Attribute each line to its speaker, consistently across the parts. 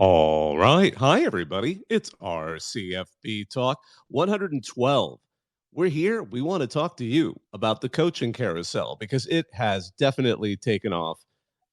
Speaker 1: All right. Hi, everybody. It's our CFB Talk 112. We're here. We want to talk to you about the coaching carousel because it has definitely taken off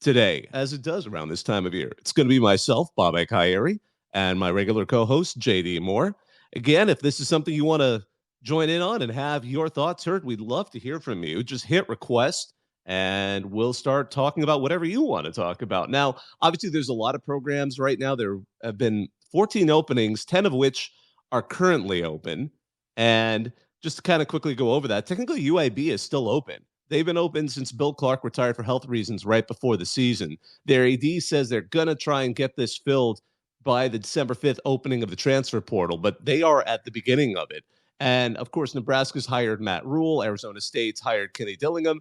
Speaker 1: today, as it does around this time of year. It's going to be myself, Bob Ekayeri, and my regular co host, JD Moore. Again, if this is something you want to join in on and have your thoughts heard, we'd love to hear from you. Just hit request and we'll start talking about whatever you want to talk about. Now, obviously, there's a lot of programs right now. There have been 14 openings, 10 of which are currently open. And just to kind of quickly go over that, technically UIB is still open. They've been open since Bill Clark retired for health reasons right before the season. Their AD says they're going to try and get this filled by the December 5th opening of the transfer portal, but they are at the beginning of it. And of course, Nebraska's hired Matt Rule. Arizona State's hired Kenny Dillingham.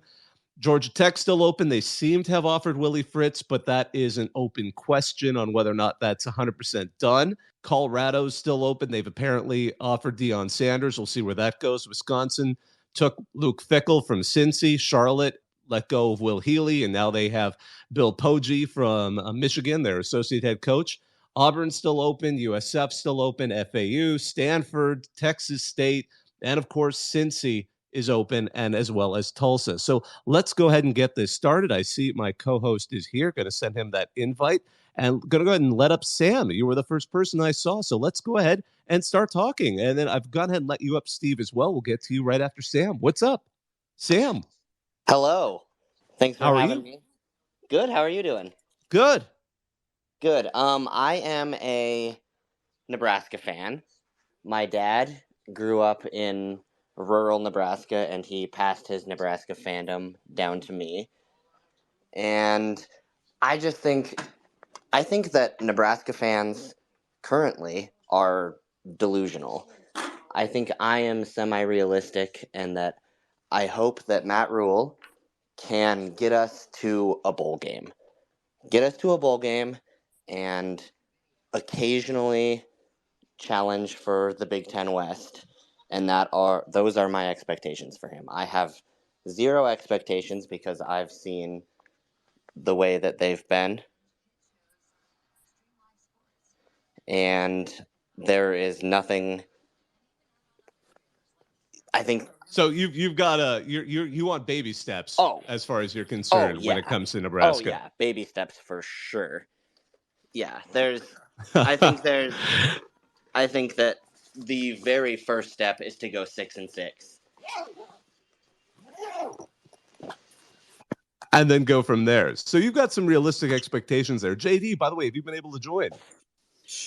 Speaker 1: Georgia Tech still open. They seem to have offered Willie Fritz, but that is an open question on whether or not that's 100% done. Colorado's still open. They've apparently offered Deion Sanders. We'll see where that goes. Wisconsin took Luke Fickell from Cincy. Charlotte let go of Will Healy, and now they have Bill Poggi from Michigan, their associate head coach. Auburn's still open. USF still open. FAU, Stanford, Texas State, and of course, Cincy is open, and as well as Tulsa. So let's go ahead and get this started. I see my co-host is here. Going to send him that invite and going to go ahead and let up Sam. You were the first person I saw. So let's go ahead and start talking. And then I've gone ahead and let you up, Steve, as well. We'll get to you right after Sam. What's up, Sam?
Speaker 2: Hello. Thanks for
Speaker 1: How are
Speaker 2: having
Speaker 1: you?
Speaker 2: me. Good. How are you doing?
Speaker 1: Good.
Speaker 2: Good. I am a Nebraska fan. My dad grew up in rural Nebraska, and he passed his Nebraska fandom down to me. And I think that Nebraska fans currently are delusional. I think I am semi-realistic, and that I hope that Matt Rule can get us to a bowl game. And occasionally challenge for the Big Ten West. And those are my expectations for him. I have zero expectations because I've seen the way that they've been. And there is nothing. I think
Speaker 1: So you want baby steps as far as you're concerned when it comes to Nebraska.
Speaker 2: Oh yeah, baby steps for sure. Yeah, I think that the very first step is to go 6-6.
Speaker 1: And then go from there. So you've got some realistic expectations there. JD, by the way, have you been able to join?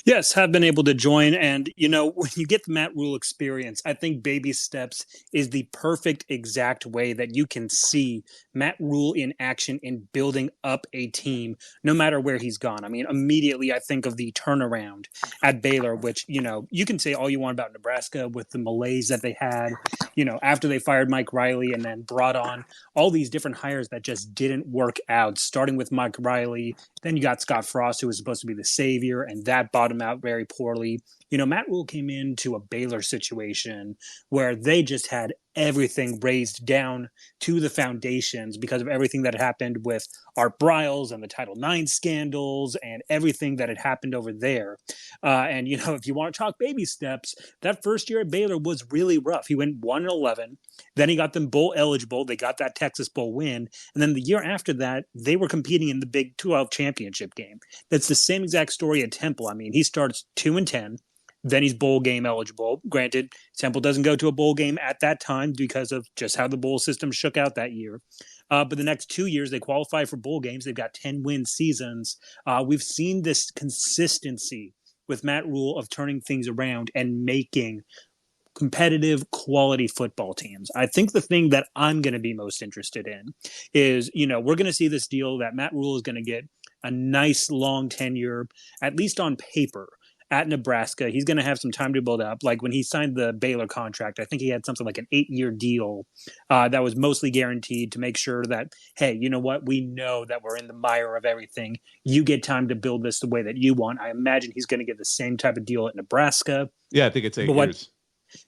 Speaker 3: Yes, have been able to join. And, when you get the Matt Rule experience, I think baby steps is the perfect exact way that you can see Matt Rule in action in building up a team, no matter where he's gone. I mean, immediately I think of the turnaround at Baylor, which, you can say all you want about Nebraska with the malaise that they had, after they fired Mike Riley and then brought on all these different hires that just didn't work out, starting with Mike Riley. Then you got Scott Frost, who was supposed to be the savior, and that bottomed out very poorly. Matt Rule came into a Baylor situation where they just had everything raised down to the foundations because of everything that had happened with Art Briles and the Title IX scandals and everything that had happened over there. And, if you want to talk baby steps, that first year at Baylor was really rough. He went 1-11. Then he got them bowl eligible. They got that Texas Bowl win. And then the year after that, they were competing in the Big 12 championship game. That's the same exact story at Temple. I mean, he starts 2-10. Then he's bowl game eligible. Granted, Temple doesn't go to a bowl game at that time because of just how the bowl system shook out that year. But the next 2 years, they qualify for bowl games. They've got 10-win seasons. We've seen this consistency with Matt Rule of turning things around and making competitive quality football teams. I think the thing that I'm going to be most interested in is, we're going to see this deal that Matt Rule is going to get a nice long tenure, at least on paper, at Nebraska. He's going to have some time to build up. Like when he signed the Baylor contract, I think he had something like an 8-year deal that was mostly guaranteed to make sure that, hey, you know what? We know that we're in the mire of everything. You get time to build this the way that you want. I imagine he's going to get the same type of deal at Nebraska.
Speaker 1: Yeah, I think it's 8 years.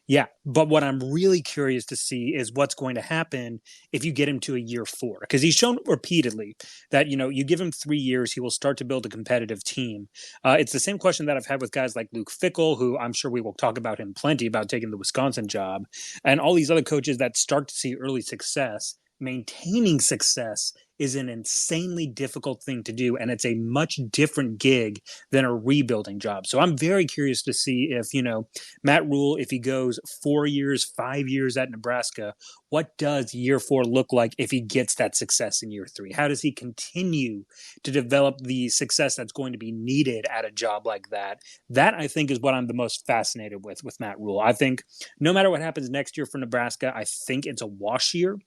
Speaker 3: Yeah, but what I'm really curious to see is what's going to happen if you get him to a year 4, because he's shown repeatedly that you give him 3 years, he will start to build a competitive team. It's the same question that I've had with guys like Luke Fickell, who I'm sure we will talk about him plenty about taking the Wisconsin job, and all these other coaches that start to see early success. Maintaining success is an insanely difficult thing to do, and it's a much different gig than a rebuilding job. So I'm very curious to see if Matt Rule, if he goes 4 years, 5 years at Nebraska, what does year 4 look like if he gets that success in year 3? How does he continue to develop the success that's going to be needed at a job like that? That, I think, is what I'm the most fascinated with Matt Rule. I think no matter what happens next year for Nebraska, I think it's a wash year.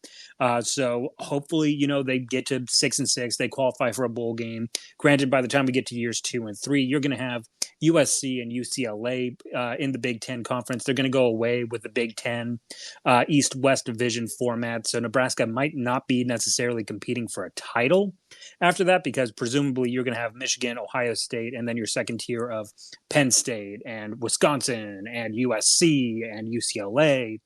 Speaker 3: So hopefully, they get to 6-6, they qualify for a bowl game. Granted, by the time we get to years 2 and 3, you're going to have USC and UCLA in the Big Ten conference. They're going to go away with the Big Ten East-West division format. So Nebraska might not be necessarily competing for a title after that, because presumably you're going to have Michigan, Ohio State, and then your second tier of Penn State and Wisconsin and USC and UCLA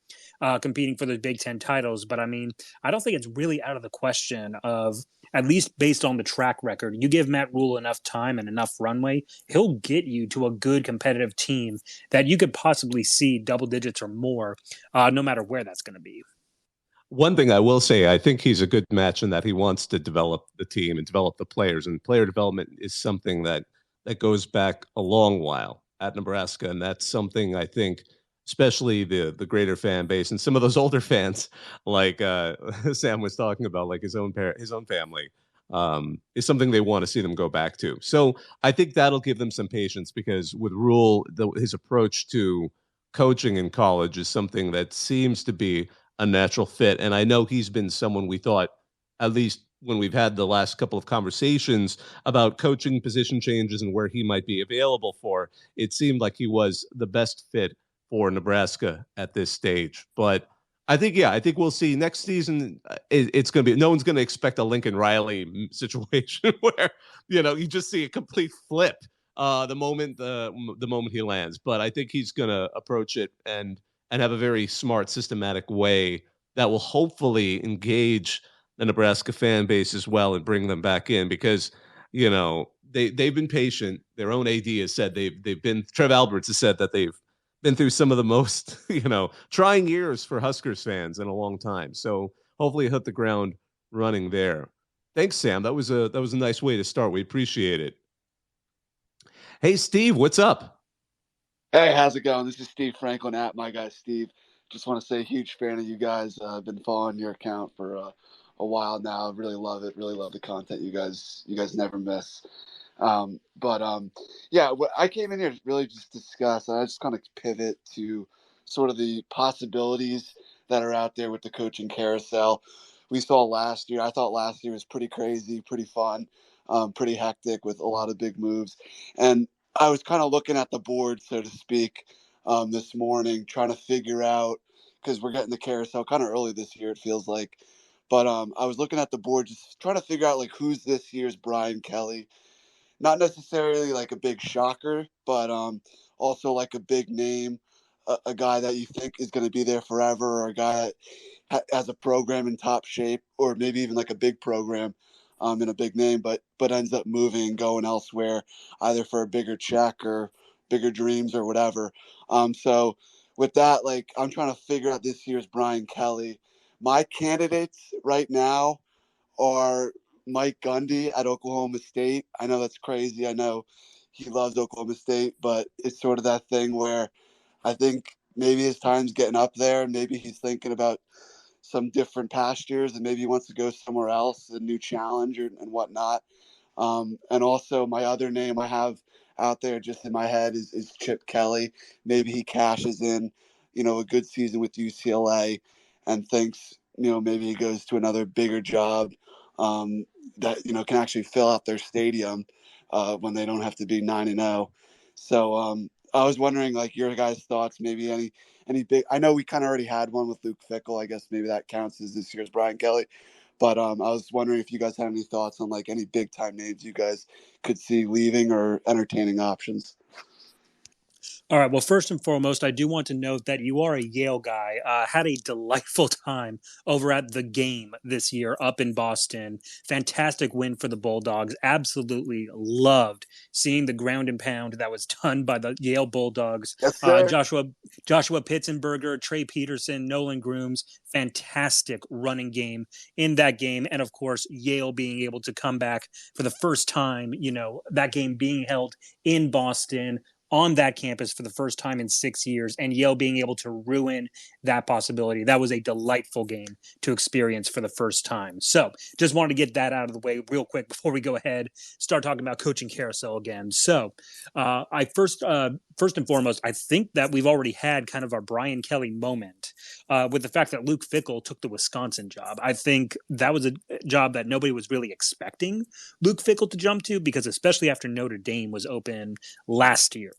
Speaker 3: competing for those Big Ten titles. But I mean, I don't think it's really out of the question of, at least based on the track record, you give Matt Rule enough time and enough runway, he'll get you to a good competitive team that you could possibly see double digits or more, no matter where that's going to be.
Speaker 1: One thing I will say, I think he's a good match in that he wants to develop the team and develop the players. And player development is something that goes back a long while at Nebraska. And that's something I think, especially the greater fan base and some of those older fans, like Sam was talking about, like his own family, is something they want to see them go back to. So I think that'll give them some patience, because with Rule, his approach to coaching in college is something that seems to be a natural fit. And I know he's been someone we thought, at least when we've had the last couple of conversations about coaching position changes and where he might be available for, it seemed like he was the best fit for Nebraska at this stage. But I think we'll see next season. It's going to be, no one's going to expect a Lincoln Riley situation where, you just see a complete flip the moment he lands. But I think he's going to approach it and have a very smart, systematic way that will hopefully engage the Nebraska fan base as well and bring them back in, because they've been patient. Their own AD has said they've been. Trev Alberts has said that they've been through some of the most trying years for Huskers fans in a long time. So hopefully hit the ground running there. Thanks, Sam. That was a nice way to start. We appreciate it. Hey, Steve, what's up?
Speaker 4: Hey, how's it going? This is Steve Franklin at My Guy Steve. Just want to say, huge fan of you guys. I've been following your account for a while now. Really love it. Really love the content you guys never miss. Yeah, I came in here to really just discuss, and I just kind of pivot to sort of the possibilities that are out there with the coaching carousel. We saw last year. I thought last year was pretty crazy, pretty fun, pretty hectic with a lot of big moves. And I was kind of looking at the board, so to speak, this morning, trying to figure out, because we're getting the carousel kind of early this year, it feels like. But I was looking at the board, just trying to figure out like who's this year's Brian Kelly. Not necessarily like a big shocker, but also like a big name, a guy that you think is going to be there forever, or a guy that has a program in top shape, or maybe even like a big program and a big name, but ends up moving and going elsewhere, either for a bigger check or bigger dreams or whatever. So with that, like, I'm trying to figure out this year's Brian Kelly. My candidates right now are Mike Gundy at Oklahoma State. I know that's crazy. I know he loves Oklahoma State, but it's sort of that thing where I think maybe his time's getting up there, and maybe he's thinking about some different pastures, and maybe he wants to go somewhere else, a new challenge and whatnot. And also my other name I have out there just in my head is Chip Kelly. Maybe he cashes in, a good season with UCLA and thinks, maybe he goes to another bigger job that, can actually fill out their stadium when they don't have to be 9-0. So I was wondering, like, your guys' thoughts, maybe any big. I know we kind of already had one with Luke Fickell. I guess maybe that counts as this year's Brian Kelly. But I was wondering if you guys had any thoughts on like any big time names you guys could see leaving or entertaining options.
Speaker 3: All right. Well, first and foremost, I do want to note that you are a Yale guy. Had a delightful time over at the game this year up in Boston. Fantastic win for the Bulldogs. Absolutely loved seeing the ground and pound that was done by the Yale Bulldogs.
Speaker 4: Yes, sir.
Speaker 3: Joshua Pitzenberger, Trey Peterson, Nolan Grooms. Fantastic running game in that game, and of course, Yale being able to come back for the first time. That game being held in Boston on that campus for the first time in 6 years, and Yale being able to ruin that possibility. That was a delightful game to experience for the first time. So just wanted to get that out of the way real quick before we go ahead, start talking about Coaching Carousel again. So first and foremost, I think that we've already had kind of our Brian Kelly moment with the fact that Luke Fickell took the Wisconsin job. I think that was a job that nobody was really expecting Luke Fickell to jump to, because especially after Notre Dame was open last year,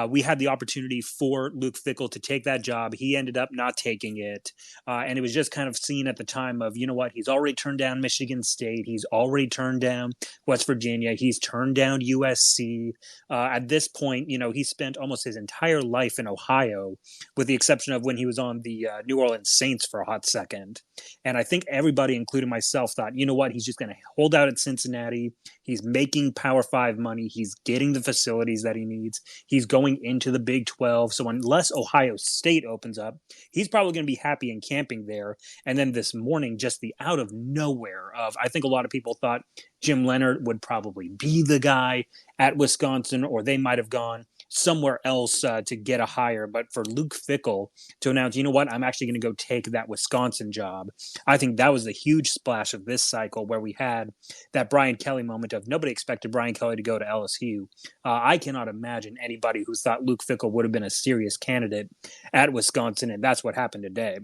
Speaker 3: we had the opportunity for Luke Fickell to take that job. He ended up not taking it. And it was just kind of seen at the time of, he's already turned down Michigan State. He's already turned down West Virginia. He's turned down USC. At this point, he spent almost his entire life in Ohio, with the exception of when he was on the New Orleans Saints for a hot second. And I think everybody, including myself, thought, he's just going to hold out at Cincinnati. He's making Power 5 money. He's getting the facilities that he needs. He's going into the Big 12. So unless Ohio State opens up, he's probably going to be happy and camping there. And then this morning, just the out of nowhere I think a lot of people thought Jim Leonard would probably be the guy at Wisconsin, or they might have gone somewhere else to get a hire. But for Luke Fickell to announce, I'm actually going to go take that Wisconsin job, I think that was the huge splash of this cycle, where we had that Brian Kelly moment of nobody expected Brian Kelly to go to LSU. I cannot imagine anybody who thought Luke Fickell would have been a serious candidate at Wisconsin, and that's what happened today.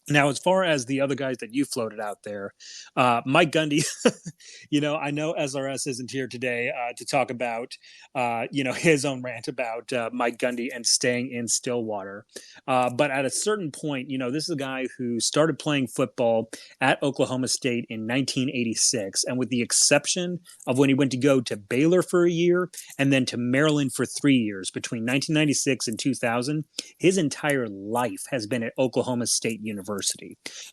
Speaker 3: Now, as far as the other guys that you floated out there, Mike Gundy, I know SRS isn't here today to talk about, his own rant about Mike Gundy and staying in Stillwater. But at a certain point, this is a guy who started playing football at Oklahoma State in 1986. And with the exception of when he went to go to Baylor for a year and then to Maryland for 3 years between 1996 and 2000, his entire life has been at Oklahoma State University.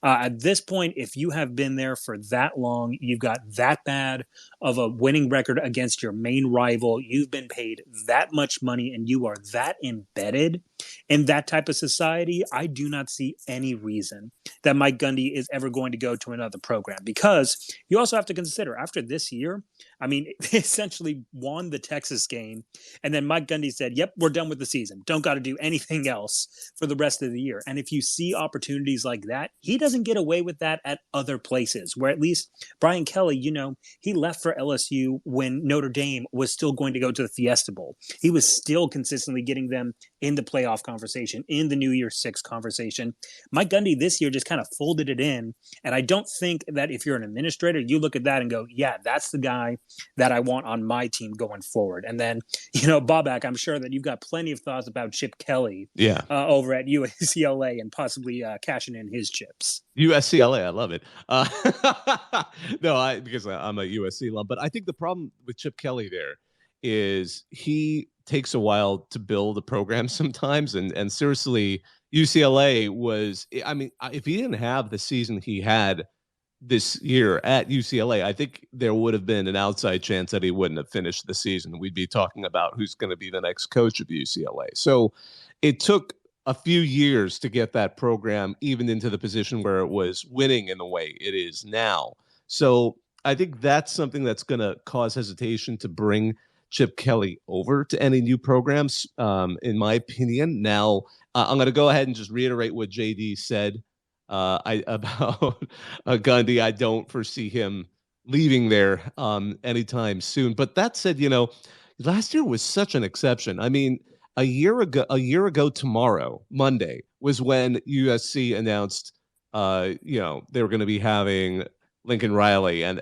Speaker 3: At this point, if you have been there for that long, you've got that bad of a winning record against your main rival, you've been paid that much money, and you are that embedded in that type of society, I do not see any reason that Mike Gundy is ever going to go to another program. Because you also have to consider, after this year, they essentially won the Texas game, and then Mike Gundy said, yep, we're done with the season. Don't got to do anything else for the rest of the year. And if you see opportunities like that, he doesn't get away with that at other places, where at least Brian Kelly, he left for LSU when Notre Dame was still going to go to the Fiesta Bowl. He was still consistently getting them in the playoff conversation, in the New Year's Six conversation. Mike Gundy this year just kind of folded it in. And I don't think that if you're an administrator, you look at that and go, yeah, that's the guy that I want on my team going forward. And then, Bobak, I'm sure that you've got plenty of thoughts about Chip Kelly over at UCLA and possibly cashing in his chips.
Speaker 1: USCLA, I love it. No, because I'm a USC alum. But I think the problem with Chip Kelly there is he takes a while to build a program sometimes. And seriously, UCLA was, if he didn't have the season he had this year at UCLA, I think there would have been an outside chance that he wouldn't have finished the season. We'd be talking about who's going to be the next coach of UCLA. So it took a few years to get that program even into the position where it was winning in the way it is now. So I think that's something that's going to cause hesitation to bring Chip Kelly over to any new programs, in my opinion. Now, I'm going to go ahead and just reiterate what JD said about Gundy. I don't foresee him leaving there anytime soon. But that said, last year was such an exception. A year ago tomorrow, Monday, was when USC announced, they were going to be having Lincoln Riley, and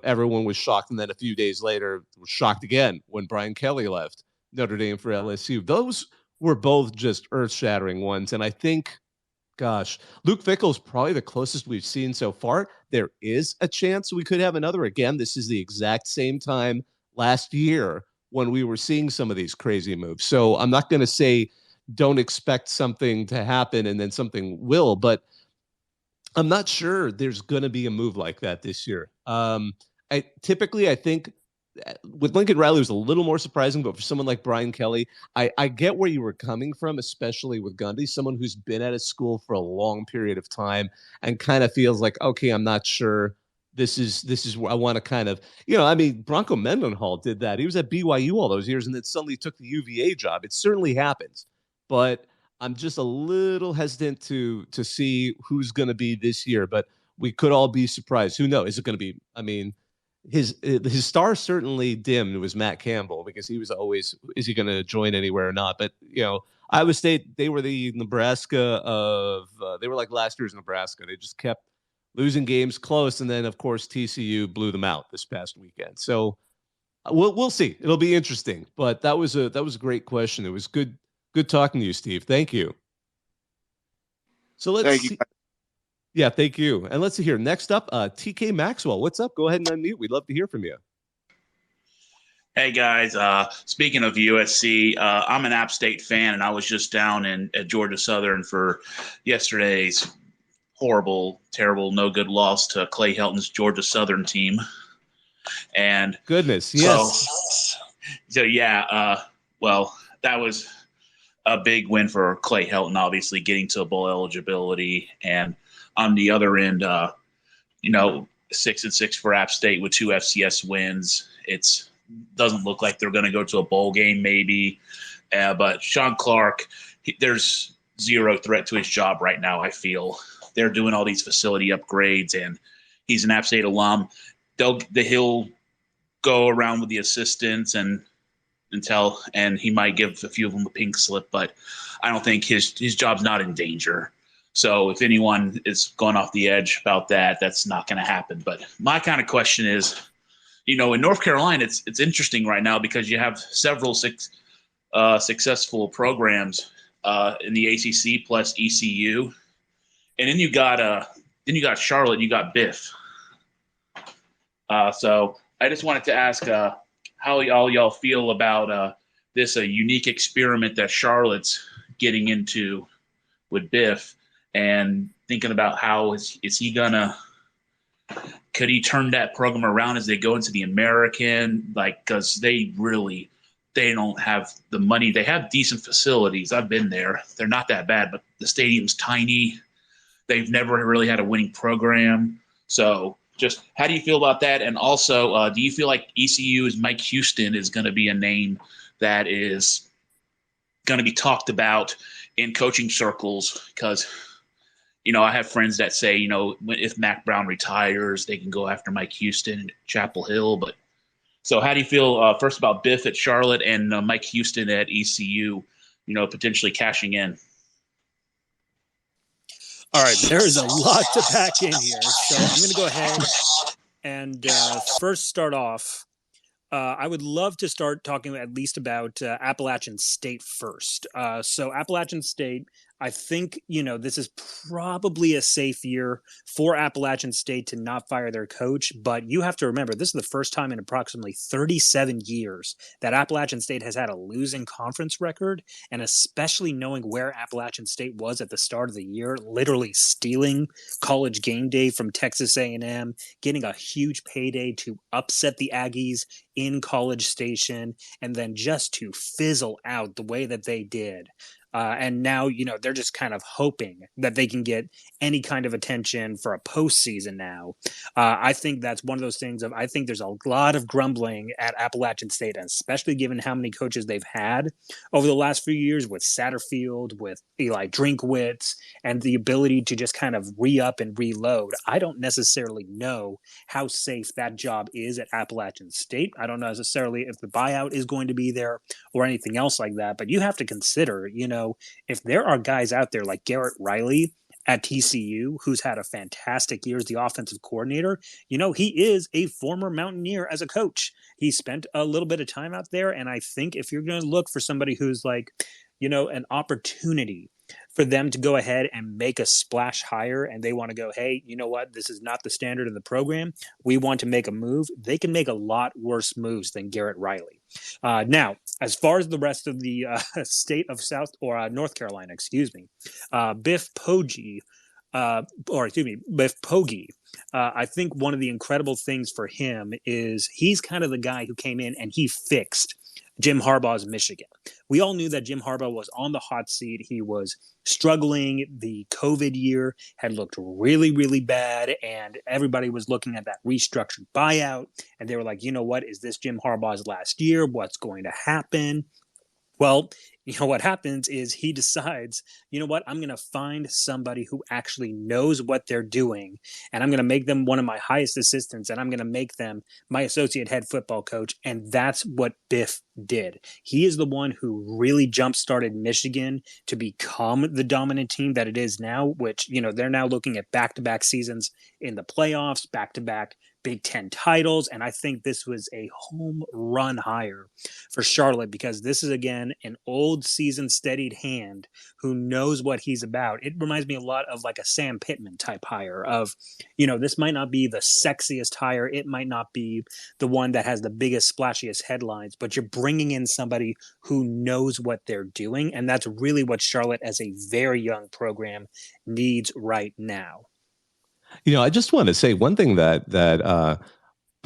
Speaker 1: everyone was shocked. And then a few days later, was shocked again when Brian Kelly left Notre Dame for LSU. Those were both just earth-shattering ones. And I think, gosh, Luke Fickell is probably the closest we've seen so far. There is a chance we could have another. Again, this is the exact same time last year when we were seeing some of these crazy moves. So I'm not going to say don't expect something to happen and then something will, but I'm not sure there's going to be a move like that this year. I think with Lincoln Riley it was a little more surprising, but for someone like Brian Kelly, I get where you were coming from, especially with Gundy, someone who's been at a school for a long period of time and kind of feels like, okay, I'm not sure. This is where I want to kind of, Bronco Mendenhall did that. He was at BYU all those years and then suddenly took the UVA job. It certainly happens, but I'm just a little hesitant to see who's going to be this year. But we could all be surprised. Who knows? Is it going to be? I mean, his star certainly dimmed was Matt Campbell because he was always, is he going to join anywhere or not? But Iowa State, they were the Nebraska of they were like last year's Nebraska. They just kept losing games close, and then of course TCU blew them out this past weekend. So we'll see. It'll be interesting. But that was a great question. It was good talking to you, Steve. Thank you. So let's see. Yeah, thank you. And let's see here. Next up, TK Maxwell. What's up? Go ahead and unmute. We'd love to hear from you.
Speaker 5: Hey, guys. Speaking of USC, I'm an App State fan, and I was just down at Georgia Southern for yesterday's horrible, terrible, no good loss to Clay Helton's Georgia Southern team. And
Speaker 1: goodness, yes.
Speaker 5: So well, that was a big win for Clay Helton, obviously getting to bowl eligibility. And on the other end, 6-6 for App State with 2 FCS wins. It doesn't look like they're going to go to a bowl game, maybe. But Sean Clark, there's zero threat to his job right now, I feel. They're doing all these facility upgrades, and he's an App State alum. He'll go around with the assistants and he might give a few of them a pink slip, but I don't think his job's not in danger. So if anyone is going off the edge about that, that's not going to happen. But my kind of question is, in North Carolina, it's interesting right now because you have several successful programs in the ACC plus ECU, and then you got Charlotte, you got Biff. So I just wanted to ask how y'all feel about this unique experiment that Charlotte's getting into with Biff, and thinking about how is he gonna, could he turn that program around as they go into the American, because they don't have the money. They have decent facilities. I've been there. They're not that bad, but the stadium's tiny. They've never really had a winning program. So just how do you feel about that? And also, do you feel like ECU's Mike Houston is going to be a name that is going to be talked about in coaching circles? Because, I have friends that say, if Mac Brown retires, they can go after Mike Houston and Chapel Hill. But so how do you feel first about Biff at Charlotte and Mike Houston at ECU, potentially cashing in?
Speaker 3: All right, there is a lot to pack in here. So I'm going to go ahead and first start off. I would love to start talking at least about Appalachian State first. So Appalachian State, I think, this is probably a safe year for Appalachian State to not fire their coach. But you have to remember, this is the first time in approximately 37 years that Appalachian State has had a losing conference record. And especially knowing where Appalachian State was at the start of the year, literally stealing College game day from Texas A&M, getting a huge payday to upset the Aggies in College Station, and then just to fizzle out the way that they did. And now, they're just kind of hoping that they can get any kind of attention for a postseason now. I think that's one of those things I think there's a lot of grumbling at Appalachian State, and especially given how many coaches they've had over the last few years with Satterfield, with Eli Drinkwitz, and the ability to just kind of re-up and reload. I don't necessarily know how safe that job is at Appalachian State. I don't know necessarily if the buyout is going to be there or anything else like that, but you have to consider, if there are guys out there like Garrett Riley at TCU, who's had a fantastic year as the offensive coordinator, he is a former Mountaineer as a coach. He spent a little bit of time out there, and I think if you're going to look for somebody who's an opportunity for them to go ahead and make a splash hire, and they want to go, hey, you know what, this is not the standard of the program, we want to make a move, they can make a lot worse moves than Garrett Riley. Now, as far as the rest of the state of North Carolina, Biff Poggi, Biff Poggi. I think one of the incredible things for him is he's kind of the guy who came in and he fixed Jim Harbaugh's Michigan. We all knew that Jim Harbaugh was on the hot seat. He was struggling. The COVID year had looked really, really bad, and everybody was looking at that restructured buyout, and they were like, you know what? Is this Jim Harbaugh's last year? What's going to happen? Well, what happens is he decides, you know what, I'm going to find somebody who actually knows what they're doing, and I'm going to make them one of my highest assistants, and I'm going to make them my associate head football coach. And that's what Biff did. He is the one who really jump-started Michigan to become the dominant team that it is now, which, they're now looking at back-to-back seasons in the playoffs, back-to-back Big Ten titles, and I think this was a home run hire for Charlotte because this is, again, an old season steadied hand who knows what he's about. It reminds me a lot of like a Sam Pittman type hire of, this might not be the sexiest hire. It might not be the one that has the biggest, splashiest headlines, but you're bringing in somebody who knows what they're doing, and that's really what Charlotte as a very young program needs right now.
Speaker 1: I just want to say one thing that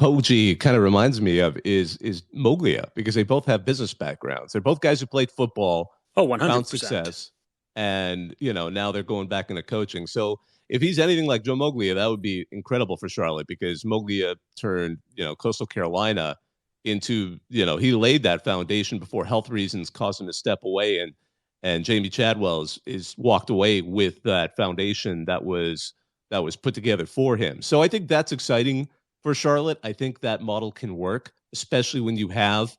Speaker 1: Poggi kind of reminds me of is Moglia, because they both have business backgrounds. They're both guys who played football,
Speaker 3: 100%.
Speaker 1: found success, and now they're going back into coaching. So if he's anything like Joe Moglia, that would be incredible for Charlotte, because Moglia turned Coastal Carolina into he laid that foundation before health reasons caused him to step away, and Jamie Chadwell is walked away with that foundation that was put together for him. So I think that's exciting for Charlotte. I think that model can work, especially when you have,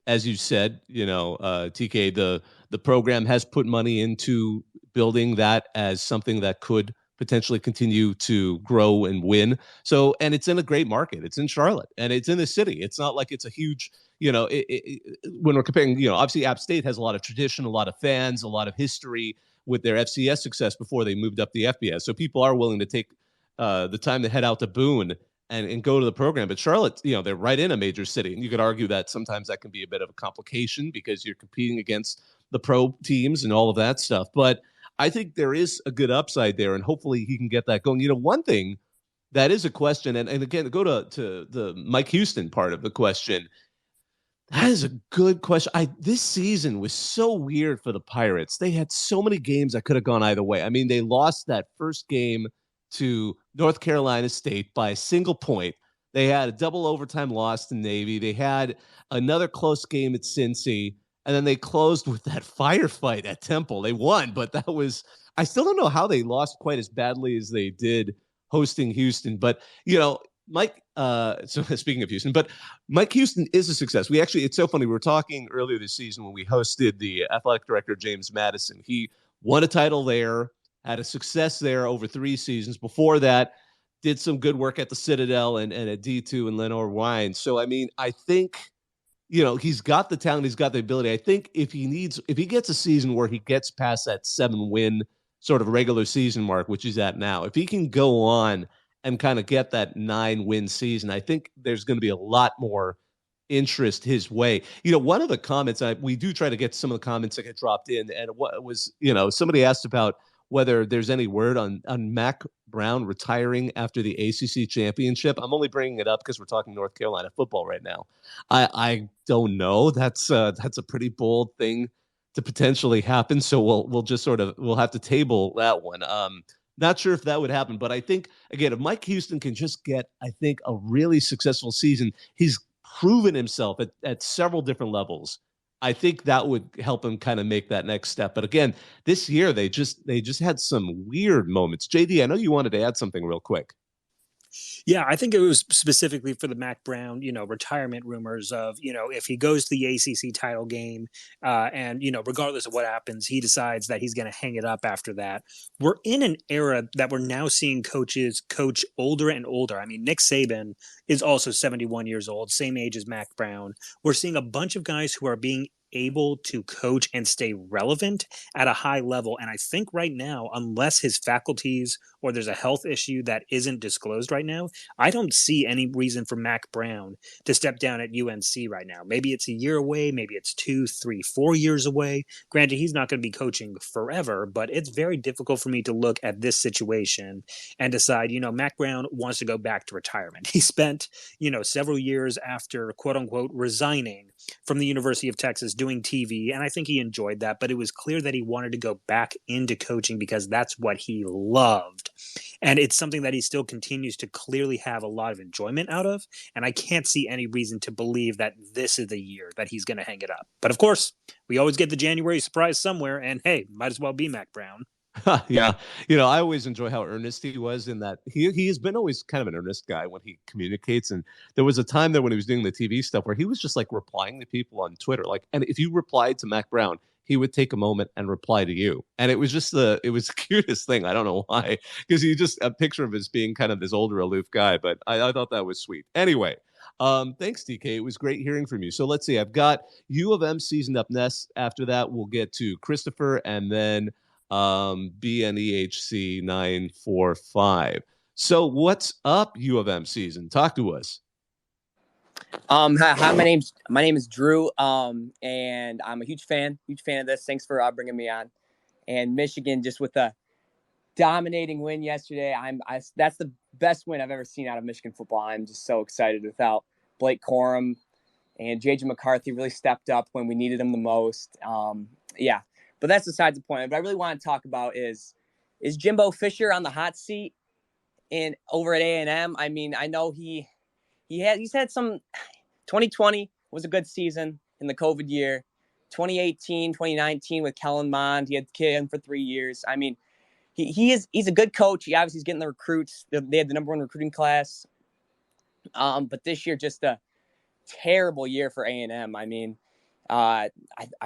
Speaker 1: as you said, TK, the program has put money into building that as something that could potentially continue to grow and win. So, and it's in a great market. It's in Charlotte, and it's in the city. It's not like it's a huge, when we're comparing, obviously App State has a lot of tradition, a lot of fans, a lot of history with their FCS success before they moved up the FBS. So people are willing to take the time to head out to Boone and go to the program. But Charlotte, they're right in a major city. And you could argue that sometimes that can be a bit of a complication because you're competing against the pro teams and all of that stuff. But I think there is a good upside there, and hopefully he can get that going. One thing that is a question, and again, go to the Mike Houston part of the question. That is a good question. This season was so weird for the Pirates. They had so many games that could have gone either way. I mean, they lost that first game to North Carolina State by a single point. They had a double overtime loss to Navy. They had another close game at Cincy, and then they closed with that firefight at Temple. They won, but I still don't know how they lost quite as badly as they did hosting Houston. But, Mike, so speaking of Houston, but Mike Houston is a success. It's so funny. We were talking earlier this season when we hosted the athletic director, James Madison. He won a title there, had a success there over 3 seasons. Before that, did some good work at the Citadel and at D2 and Lenore Wine. So, I mean, I think, he's got the talent, he's got the ability. I think if he gets a season where he gets past that 7-win sort of regular season mark, which he's at now, if he can go on and kind of get that 9-win season, I think there's going to be a lot more interest his way. One of the comments, we do try to get some of the comments that get dropped in, and what was, somebody asked about whether there's any word on Mac Brown retiring after the ACC championship. I'm only bringing it up because we're talking North Carolina football right now. I don't know. That's a pretty bold thing to potentially happen. So we'll have to table that one. Not sure if that would happen, but I think, again, if Mike Houston can just get, I think, a really successful season, he's proven himself at several different levels. I think that would help him kind of make that next step. But again, this year they just had some weird moments. JD, I know you wanted to add something real quick.
Speaker 3: Yeah, I think it was specifically for the Mac Brown, retirement rumors of, if he goes to the ACC title game and, regardless of what happens, he decides that he's going to hang it up after that. We're in an era that we're now seeing coaches coach older and older. I mean, Nick Saban is also 71 years old, same age as Mac Brown. We're seeing a bunch of guys who are being able to coach and stay relevant at a high level. And I think right now, unless his faculties or there's a health issue that isn't disclosed right now, I don't see any reason for Mac Brown to step down at UNC right now. Maybe it's a year away, maybe it's 2, 3, 4 years away. Granted, he's not going to be coaching forever, but it's very difficult for me to look at this situation and decide, Mac Brown wants to go back to retirement. He spent, several years after quote unquote resigning from the University of Texas doing TV. And I think he enjoyed that, but it was clear that he wanted to go back into coaching because that's what he loved. And it's something that he still continues to clearly have a lot of enjoyment out of. And I can't see any reason to believe that this is the year that he's going to hang it up. But of course, we always get the January surprise somewhere. And hey, might as well be Mac Brown.
Speaker 1: Yeah. I always enjoy how earnest he was in that he has been always kind of an earnest guy when he communicates. And there was a time there when he was doing the TV stuff where he was just like replying to people on Twitter. And if you replied to Mac Brown, he would take a moment and reply to you. And it was just the cutest thing. I don't know why, because you just a picture of his being kind of this older, aloof guy. But I thought that was sweet. Anyway, thanks, DK. It was great hearing from you. So let's see. I've got U of M season up next. After that, we'll get to Christopher and then BNEHC 945. So what's up, U of M season? Talk to us.
Speaker 6: Hi, my name is Drew, and I'm a huge fan of this. Thanks for bringing me on. And Michigan, just with a dominating win yesterday, that's the best win I've ever seen out of Michigan football. I'm just so excited. Without Blake Corum and JJ McCarthy really stepped up when we needed him the most. But that's besides the point. What I really want to talk about is Jimbo Fisher on the hot seat over at A&M. I mean, I know he's had some. 2020 was a good season in the COVID year. 2018, 2019 with Kellen Mond, he had him for 3 years. I mean, he's a good coach. He obviously is getting the recruits. They had the number 1 recruiting class. But this year, just a terrible year for A&M. I mean, I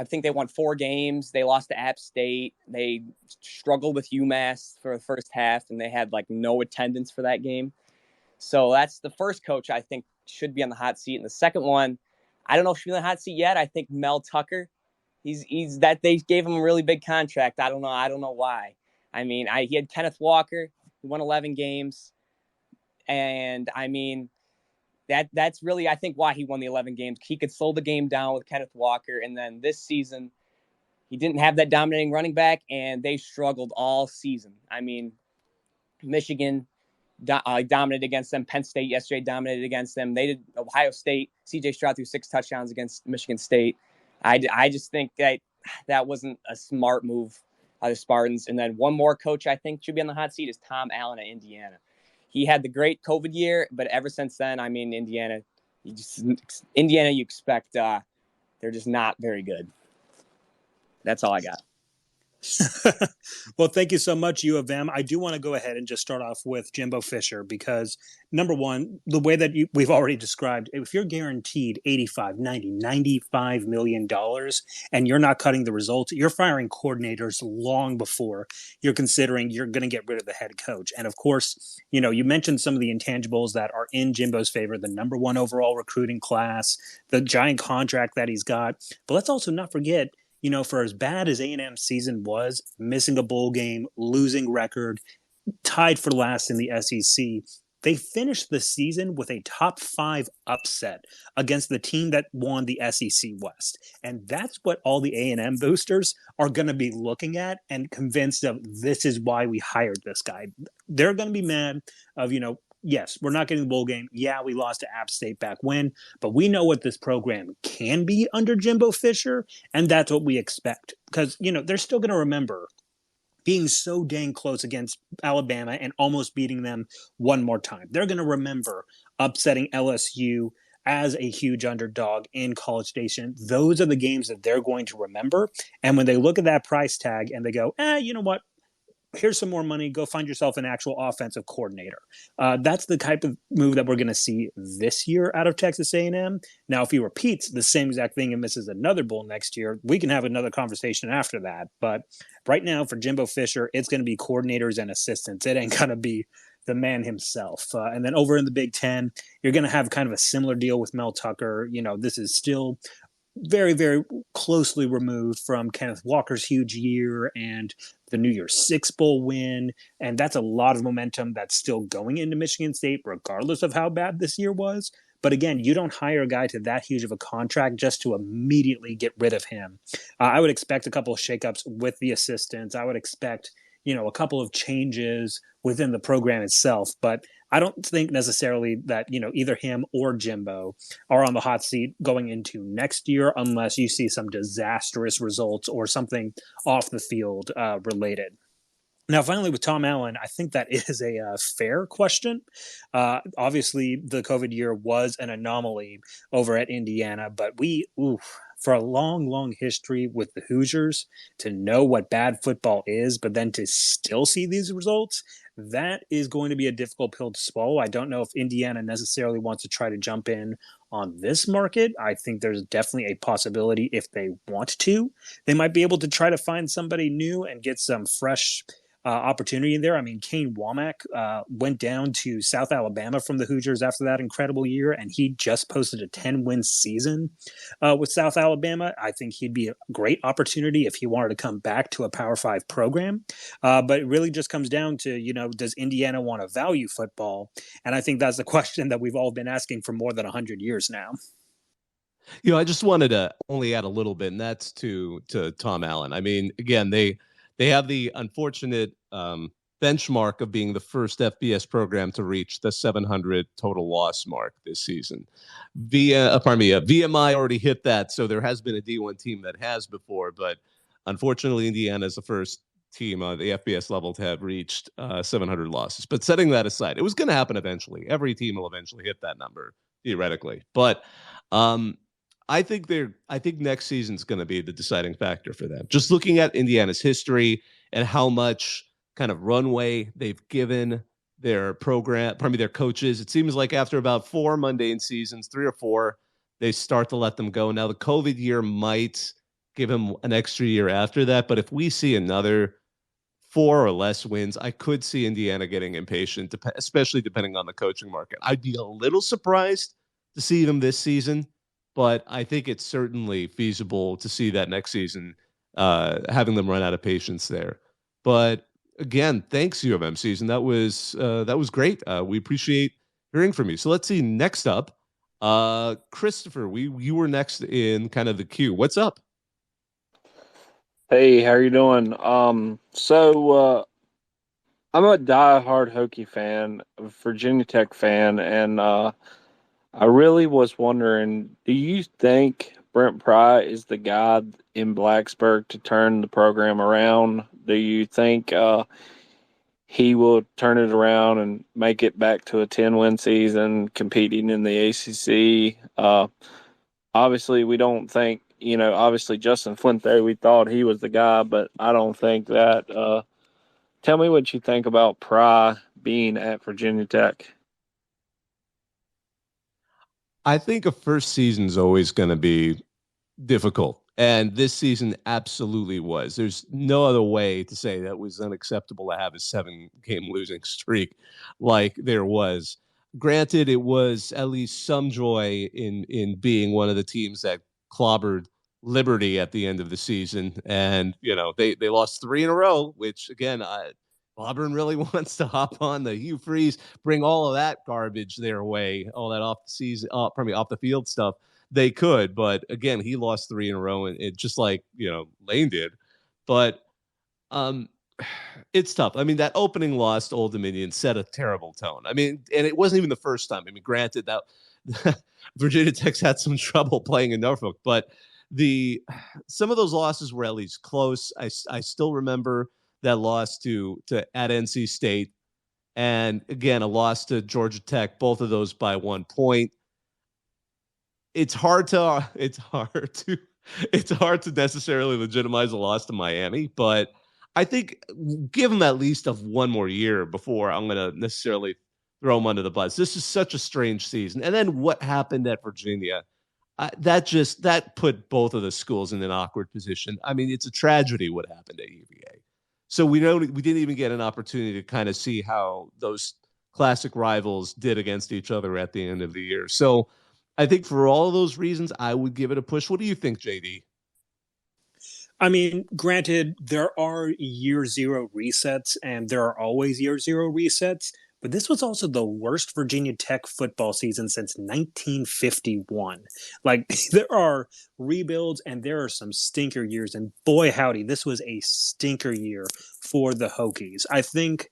Speaker 6: think they won 4 games. They lost to App State. They struggled with UMass for the first half, and they had no attendance for that game. So that's the first coach I think should be on the hot seat. And the second one, I don't know if she's on the hot seat yet. I think Mel Tucker. He's that they gave him a really big contract. I don't know why. I mean, he had Kenneth Walker, who won 11 games. And I mean, that's really, I think, why he won the 11 games. He could slow the game down with Kenneth Walker. And then this season, he didn't have that dominating running back, and they struggled all season. I mean, Michigan dominated against them. Penn State yesterday dominated against them. They did. Ohio State, C.J. Stroud threw 6 touchdowns against Michigan State. I just think that wasn't a smart move by the Spartans. And then one more coach I think should be on the hot seat is Tom Allen at Indiana. He had the great COVID year, but ever since then, I mean, Indiana, you expect they're just not very good. That's all I got.
Speaker 3: Well, thank you so much, U of M. I do want to go ahead and just start off with Jimbo Fisher because, number one, the way that we've already described, if you're guaranteed $85, $90, $95 million and you're not cutting the results, you're firing coordinators long before you're considering you're going to get rid of the head coach. And of course, you mentioned some of the intangibles that are in Jimbo's favor, the number 1 overall recruiting class, the giant contract that he's got. But let's also not forget, for as bad as A&M's season was, missing a bowl game, losing record, tied for last in the SEC, they finished the season with a top 5 upset against the team that won the SEC West. And that's what all the A&M boosters are going to be looking at and convinced of this is why we hired this guy. They're going to be mad of, yes, we're not getting the bowl game. Yeah, we lost to App State back when, but we know what this program can be under Jimbo Fisher, and that's what we expect. Because, they're still going to remember being so dang close against Alabama and almost beating them one more time. They're going to remember upsetting LSU as a huge underdog in College Station. Those are the games that they're going to remember. And when they look at that price tag and they go, you know what? Here's some more money. Go find yourself an actual offensive coordinator. That's the type of move that we're going to see this year out of Texas A&M. Now, if he repeats the same exact thing and misses another bowl next year, we can have another conversation after that. But right now, for Jimbo Fisher, it's going to be coordinators and assistants. It ain't going to be the man himself. And then over in the Big Ten, you're going to have kind of a similar deal with Mel Tucker. This is still very, very closely removed from Kenneth Walker's huge year and the New Year's Six Bowl win. And that's a lot of momentum that's still going into Michigan State, regardless of how bad this year was. But again, you don't hire a guy to that huge of a contract just to immediately get rid of him. I would expect a couple of shakeups with the assistants. I would expect, a couple of changes within the program itself. But I don't think necessarily that, either him or Jimbo are on the hot seat going into next year unless you see some disastrous results or something off the field related. Now, finally, with Tom Allen, I think that is a fair question. Obviously, the COVID year was an anomaly over at Indiana, but for a long, long history with the Hoosiers, to know what bad football is, but then to still see these results, that is going to be a difficult pill to swallow. I don't know if Indiana necessarily wants to try to jump in on this market. I think there's definitely a possibility if they want to, they might be able to try to find somebody new and get some fresh opportunity there. I mean, Kane Womack went down to South Alabama from the Hoosiers after that incredible year, and he just posted a 10-win season with South Alabama. I think he'd be a great opportunity if he wanted to come back to a Power 5 program. But it really just comes down to, does Indiana want to value football? And I think that's the question that we've all been asking for more than 100 years now.
Speaker 1: I just wanted to only add a little bit, and that's to Tom Allen. I mean, again, they have the unfortunate benchmark of being the first FBS program to reach the 700 total loss mark this season. VMI already hit that, so there has been a D1 team that has before, but unfortunately, Indiana is the first team on the FBS level to have reached 700 losses. But setting that aside, it was going to happen eventually. Every team will eventually hit that number, theoretically. But I think next season's going to be the deciding factor for them. Just looking at Indiana's history and how much kind of runway they've given their program, their coaches. It seems like after about 4 mundane seasons, 3 or 4, they start to let them go. Now the COVID year might give him an extra year after that, but if we see another 4 or less wins, I could see Indiana getting impatient, especially depending on the coaching market. I'd be a little surprised to see them this season, but I think it's certainly feasible to see that next season, having them run out of patience there. But again, thanks, U of M season. That was great. We appreciate hearing from you. So let's see. Next up, Christopher, you were next in kind of the queue. What's up?
Speaker 7: Hey, how you doing? So I'm a diehard Hokie fan, Virginia Tech fan, and I really was wondering, do you think Brent Pry is the guy in Blacksburg to turn the program around? Do you think he will turn it around and make it back to a 10-win season, competing in the ACC? Obviously, we don't think, obviously Justin Flint there, we thought he was the guy, but I don't think that. Tell me what you think about Pry being at Virginia Tech.
Speaker 1: I think a first season is always going to be difficult. And this season absolutely was. There's no other way to say that was unacceptable to have a 7-game losing streak like there was. Granted, it was at least some joy in being one of the teams that clobbered Liberty at the end of the season. And, they lost 3 in a row, which, again, Auburn really wants to hop on the Hugh Freeze, bring all of that garbage their way, all that off the field stuff. They could, but again, he lost 3 in a row, and it just like Lane did. But it's tough. I mean, that opening loss to Old Dominion set a terrible tone. I mean, and it wasn't even the first time. I mean, granted that Virginia Tech's had some trouble playing in Norfolk, but some of those losses were at least close. I still remember that loss to at NC State, and again a loss to Georgia Tech. Both of those by 1 point. It's hard to necessarily legitimize a loss to Miami, but I think give them at least of one more year before I'm going to necessarily throw them under the bus. This is such a strange season, and then what happened at Virginia? That put both of the schools in an awkward position. I mean, it's a tragedy what happened at UVA. So we didn't even get an opportunity to kind of see how those classic rivals did against each other at the end of the year. So I think for all of those reasons, I would give it a push. What do you think, JD?
Speaker 3: I mean, granted, there are year zero resets, and there are always year zero resets, but this was also the worst Virginia Tech football season since 1951. Like, there are rebuilds and there are some stinker years, and boy, howdy, this was a stinker year for the Hokies. I think,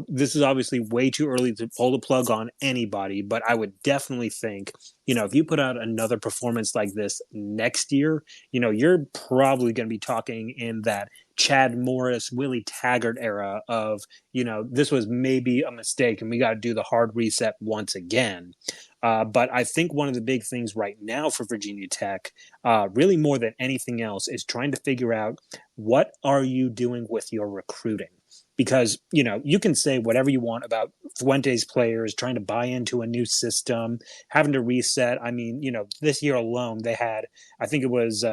Speaker 3: this is obviously way too early to pull the plug on anybody, but I would definitely think, if you put out another performance like this next year, you're probably going to be talking in that Chad Morris, Willie Taggart era of, this was maybe a mistake and we got to do the hard reset once again. But I think one of the big things right now for Virginia Tech, really more than anything else, is trying to figure out what are you doing with your recruiting? Because, you can say whatever you want about Fuente's players trying to buy into a new system, having to reset. I mean, this year alone, they had, I think it was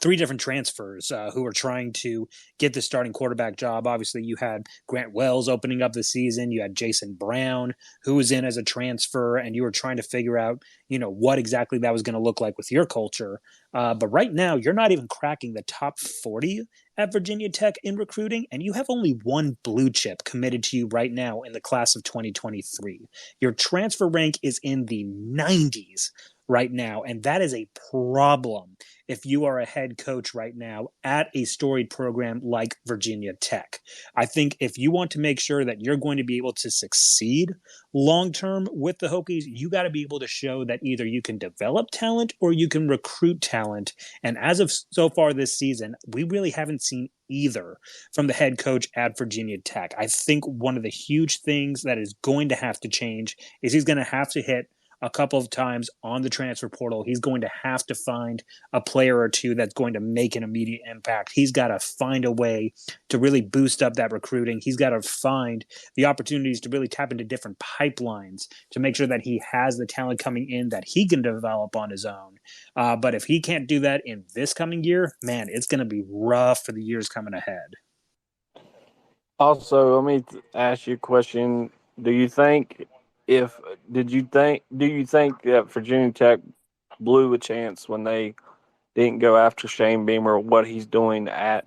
Speaker 3: 3 different transfers who were trying to get the starting quarterback job. Obviously, you had Grant Wells opening up the season. You had Jason Brown, who was in as a transfer, and you were trying to figure out, what exactly that was going to look like with your culture. But right now, you're not even cracking the top 40 at Virginia Tech in recruiting, and you have only one blue chip committed to you right now in the class of 2023. Your transfer rank is in the 90s right now, and that is a problem if you are a head coach right now at a storied program like Virginia Tech. I think if you want to make sure that you're going to be able to succeed long-term with the Hokies, you got to be able to show that either you can develop talent or you can recruit talent. And as of so far this season, we really haven't seen either from the head coach at Virginia Tech. I think one of the huge things that is going to have to change is he's going to have to hit a couple of times on the transfer portal. He's going to have to find a player or two that's going to make an immediate impact. He's got to find a way to really boost up that recruiting. He's got to find the opportunities to really tap into different pipelines to make sure that he has the talent coming in that he can develop on his own. But if he can't do that in this coming year, man, it's going to be rough for the years coming ahead.
Speaker 7: Also, let me ask you a question. Do you think that Virginia Tech blew a chance when they didn't go after Shane Beamer, what he's doing at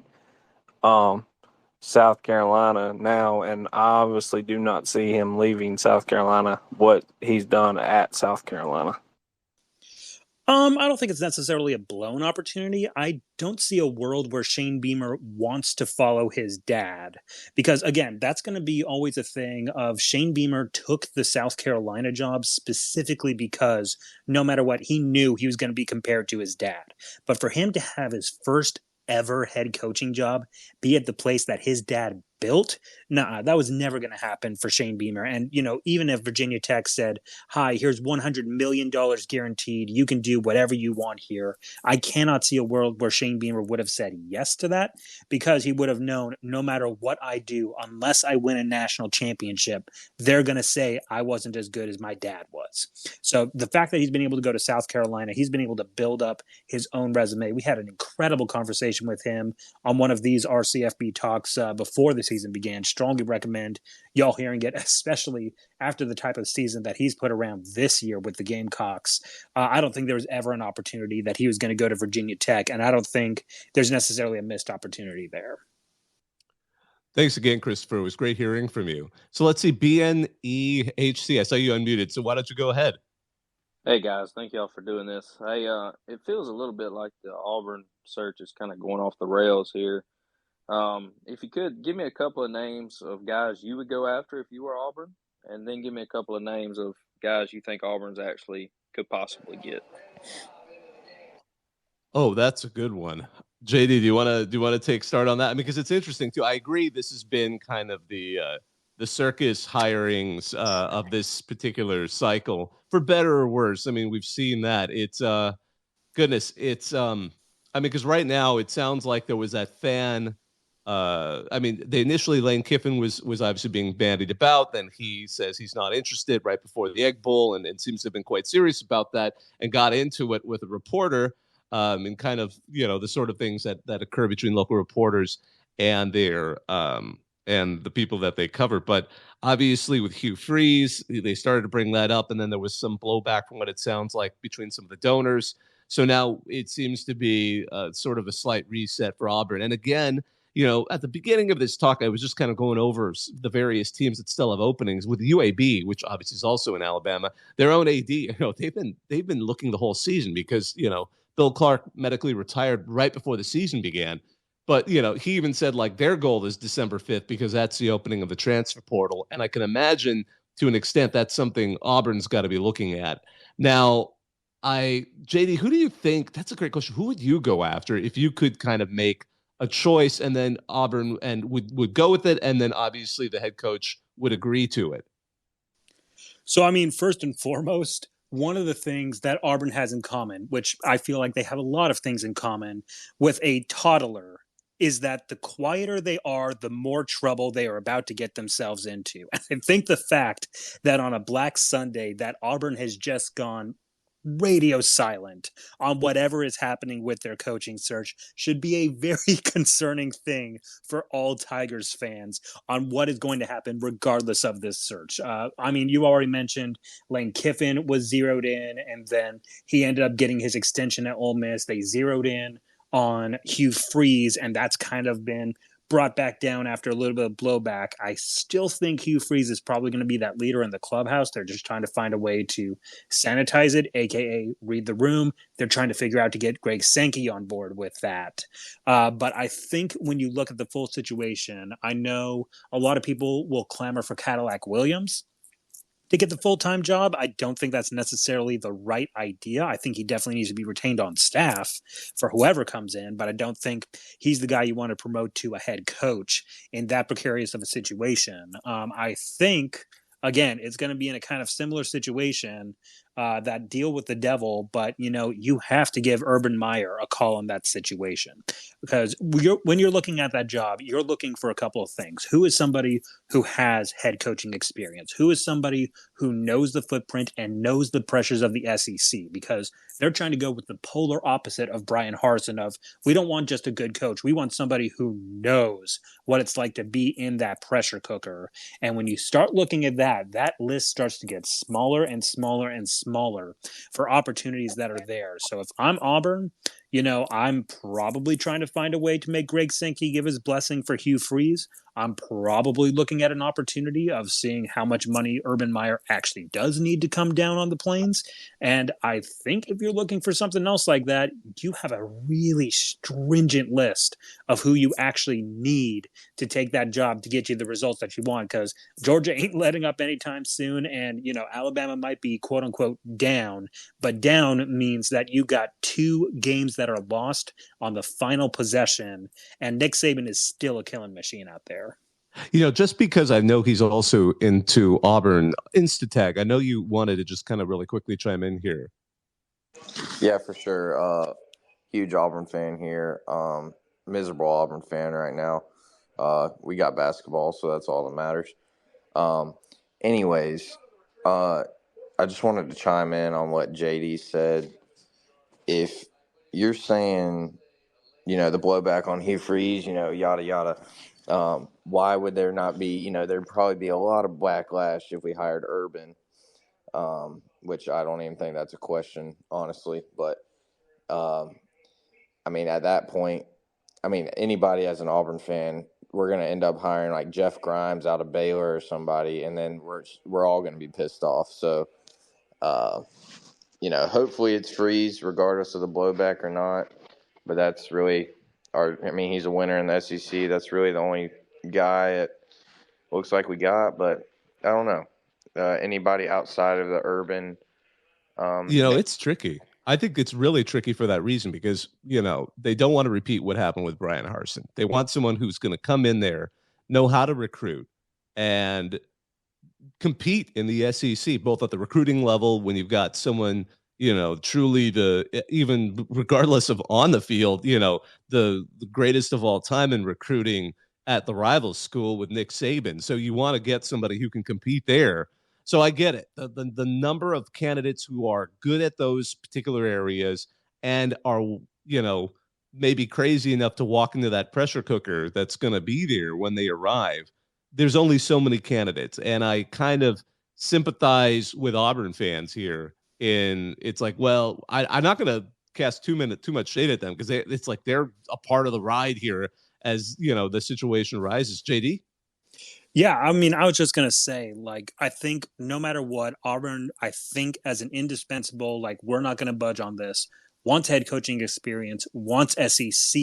Speaker 7: South Carolina now? And I obviously do not see him leaving South Carolina, what he's done at South Carolina.
Speaker 3: I don't think it's necessarily a blown opportunity. I don't see a world where Shane Beamer wants to follow his dad because, again, that's going to be always a thing of Shane Beamer took the South Carolina job specifically because no matter what, he knew he was going to be compared to his dad. But for him to have his first ever head coaching job be at the place that his dad built, that was never going to happen for Shane Beamer. And, even if Virginia Tech said, hi, here's $100 million guaranteed, you can do whatever you want here, I cannot see a world where Shane Beamer would have said yes to that because he would have known no matter what I do, unless I win a national championship, they're going to say I wasn't as good as my dad was. So the fact that he's been able to go to South Carolina, he's been able to build up his own resume. We had an incredible conversation with him on one of these RCFB talks before the season began. Strongly recommend y'all hearing it, especially after the type of season that he's put around this year with the Gamecocks. I don't think there was ever an opportunity that he was going to go to Virginia Tech, and I don't think there's necessarily a missed opportunity there.
Speaker 1: Thanks again, Christopher. It was great hearing from you. So let's see, BNEHC. I saw you unmuted, so why don't you go ahead?
Speaker 8: Hey guys, thank y'all for doing this. Hey, it feels a little bit like the Auburn search is kind of going off the rails here. If you could give me a couple of names of guys you would go after if you were Auburn, and then give me a couple of names of guys you think Auburn's actually could possibly get.
Speaker 1: Oh, that's a good one. JD, do you want to take start on that? I mean, because it's interesting too. I agree. This has been kind of the circus hirings of this particular cycle, for better or worse. I mean, we've seen that. It's goodness. It's I mean, because right now it sounds like there was that fan. I mean, initially Lane Kiffin was obviously being bandied about. Then he says he's not interested right before the Egg Bowl, and seems to have been quite serious about that, and got into it with a reporter. And kind of, the sort of things that occur between local reporters and their and the people that they cover. But obviously, with Hugh Freeze, they started to bring that up, and then there was some blowback from what it sounds like between some of the donors. So now it seems to be sort of a slight reset for Auburn. And again, at the beginning of this talk, I was just kind of going over the various teams that still have openings with UAB, which obviously is also in Alabama. Their own AD, they've been looking the whole season because Bill Clark medically retired right before the season began. But he even said like their goal is December 5th because that's the opening of the transfer portal, and I can imagine to an extent that's something Auburn's got to be looking at now. JD, who do you think? That's a great question. Who would you go after if you could kind of make a choice, and then Auburn and would go with it, and then obviously the head coach would agree to it?
Speaker 3: So, I mean, first and foremost, one of the things that Auburn has in common, which I feel like they have a lot of things in common with a toddler, is that the quieter they are, the more trouble they are about to get themselves into. I think the fact that on a Black Sunday that Auburn has just gone radio silent on whatever is happening with their coaching search should be a very concerning thing for all Tigers fans on what is going to happen regardless of this search. I mean, you already mentioned Lane Kiffin was zeroed in, and then he ended up getting his extension at Ole Miss. They zeroed in on Hugh Freeze, and that's kind of been brought back down after a little bit of blowback. I still think Hugh Freeze is probably going to be that leader in the clubhouse. They're just trying to find a way to sanitize it, aka read the room. They're trying to figure out to get Greg Sankey on board with that. But I think when you look at the full situation, I know a lot of people will clamor for Cadillac Williams to get the full-time job. I don't think that's necessarily the right idea. I think he definitely needs to be retained on staff for whoever comes in, but I don't think he's the guy you want to promote to a head coach in that precarious of a situation. I think, again, it's going to be in a kind of similar situation, that deal with the devil, but you have to give Urban Meyer a call in that situation, because when you're looking at that job, you're looking for a couple of things. Who is somebody who has head coaching experience? Who is somebody who knows the footprint and knows the pressures of the SEC? Because they're trying to go with the polar opposite of Brian Harsin of, we don't want just a good coach. We want somebody who knows what it's like to be in that pressure cooker. And when you start looking at that list starts to get smaller and smaller and smaller for opportunities that are there. So if I'm Auburn, I'm probably trying to find a way to make Greg Sankey give his blessing for Hugh Freeze. I'm probably looking at an opportunity of seeing how much money Urban Meyer actually does need to come down on the Plains. And I think if you're looking for something else like that, you have a really stringent list of who you actually need to take that job to get you the results that you want, because Georgia ain't letting up anytime soon. And, Alabama might be quote unquote down, but down means that you got 2 games that are lost on the final possession. And Nick Saban is still a killing machine out there.
Speaker 1: Just because I know he's also into Auburn, Instatag, I know you wanted to just kind of really quickly chime in here.
Speaker 9: Yeah, for sure. Huge Auburn fan here. Miserable Auburn fan right now. We got basketball, so that's all that matters. Anyways, I just wanted to chime in on what JD said. If you're saying, the blowback on Hugh Freeze, yada, yada, why would there not be, there'd probably be a lot of backlash if we hired Urban, which I don't even think that's a question, honestly. But, at that point, anybody as an Auburn fan, we're going to end up hiring like Jeff Grimes out of Baylor or somebody, and then we're all going to be pissed off. So, hopefully it's Freeze regardless of the blowback or not. But that's really he's a winner in the SEC. That's really the only guy it looks like we got. But I don't know. Anybody outside of the Urban.
Speaker 1: It's tricky. I think it's really tricky for that reason because, they don't want to repeat what happened with Brian Harsin. They want someone who's going to come in there, know how to recruit, and compete in the SEC, both at the recruiting level when you've got someone, truly even regardless of on the field, the greatest of all time in recruiting at the rival school with Nick Saban. So you want to get somebody who can compete there. So I get it. The number of candidates who are good at those particular areas and are, maybe crazy enough to walk into that pressure cooker that's going to be there when they arrive. there's only so many candidates, and I kind of sympathize with Auburn fans here. In it's like, well, I'm not going to cast too much shade at them because it's like they're a part of the ride here as the situation rises. JD.
Speaker 3: Yeah, I mean, I was just gonna say, like, I think no matter what, Auburn, I think as an indispensable, like, we're not gonna budge on this. Wants head coaching experience, wants SEC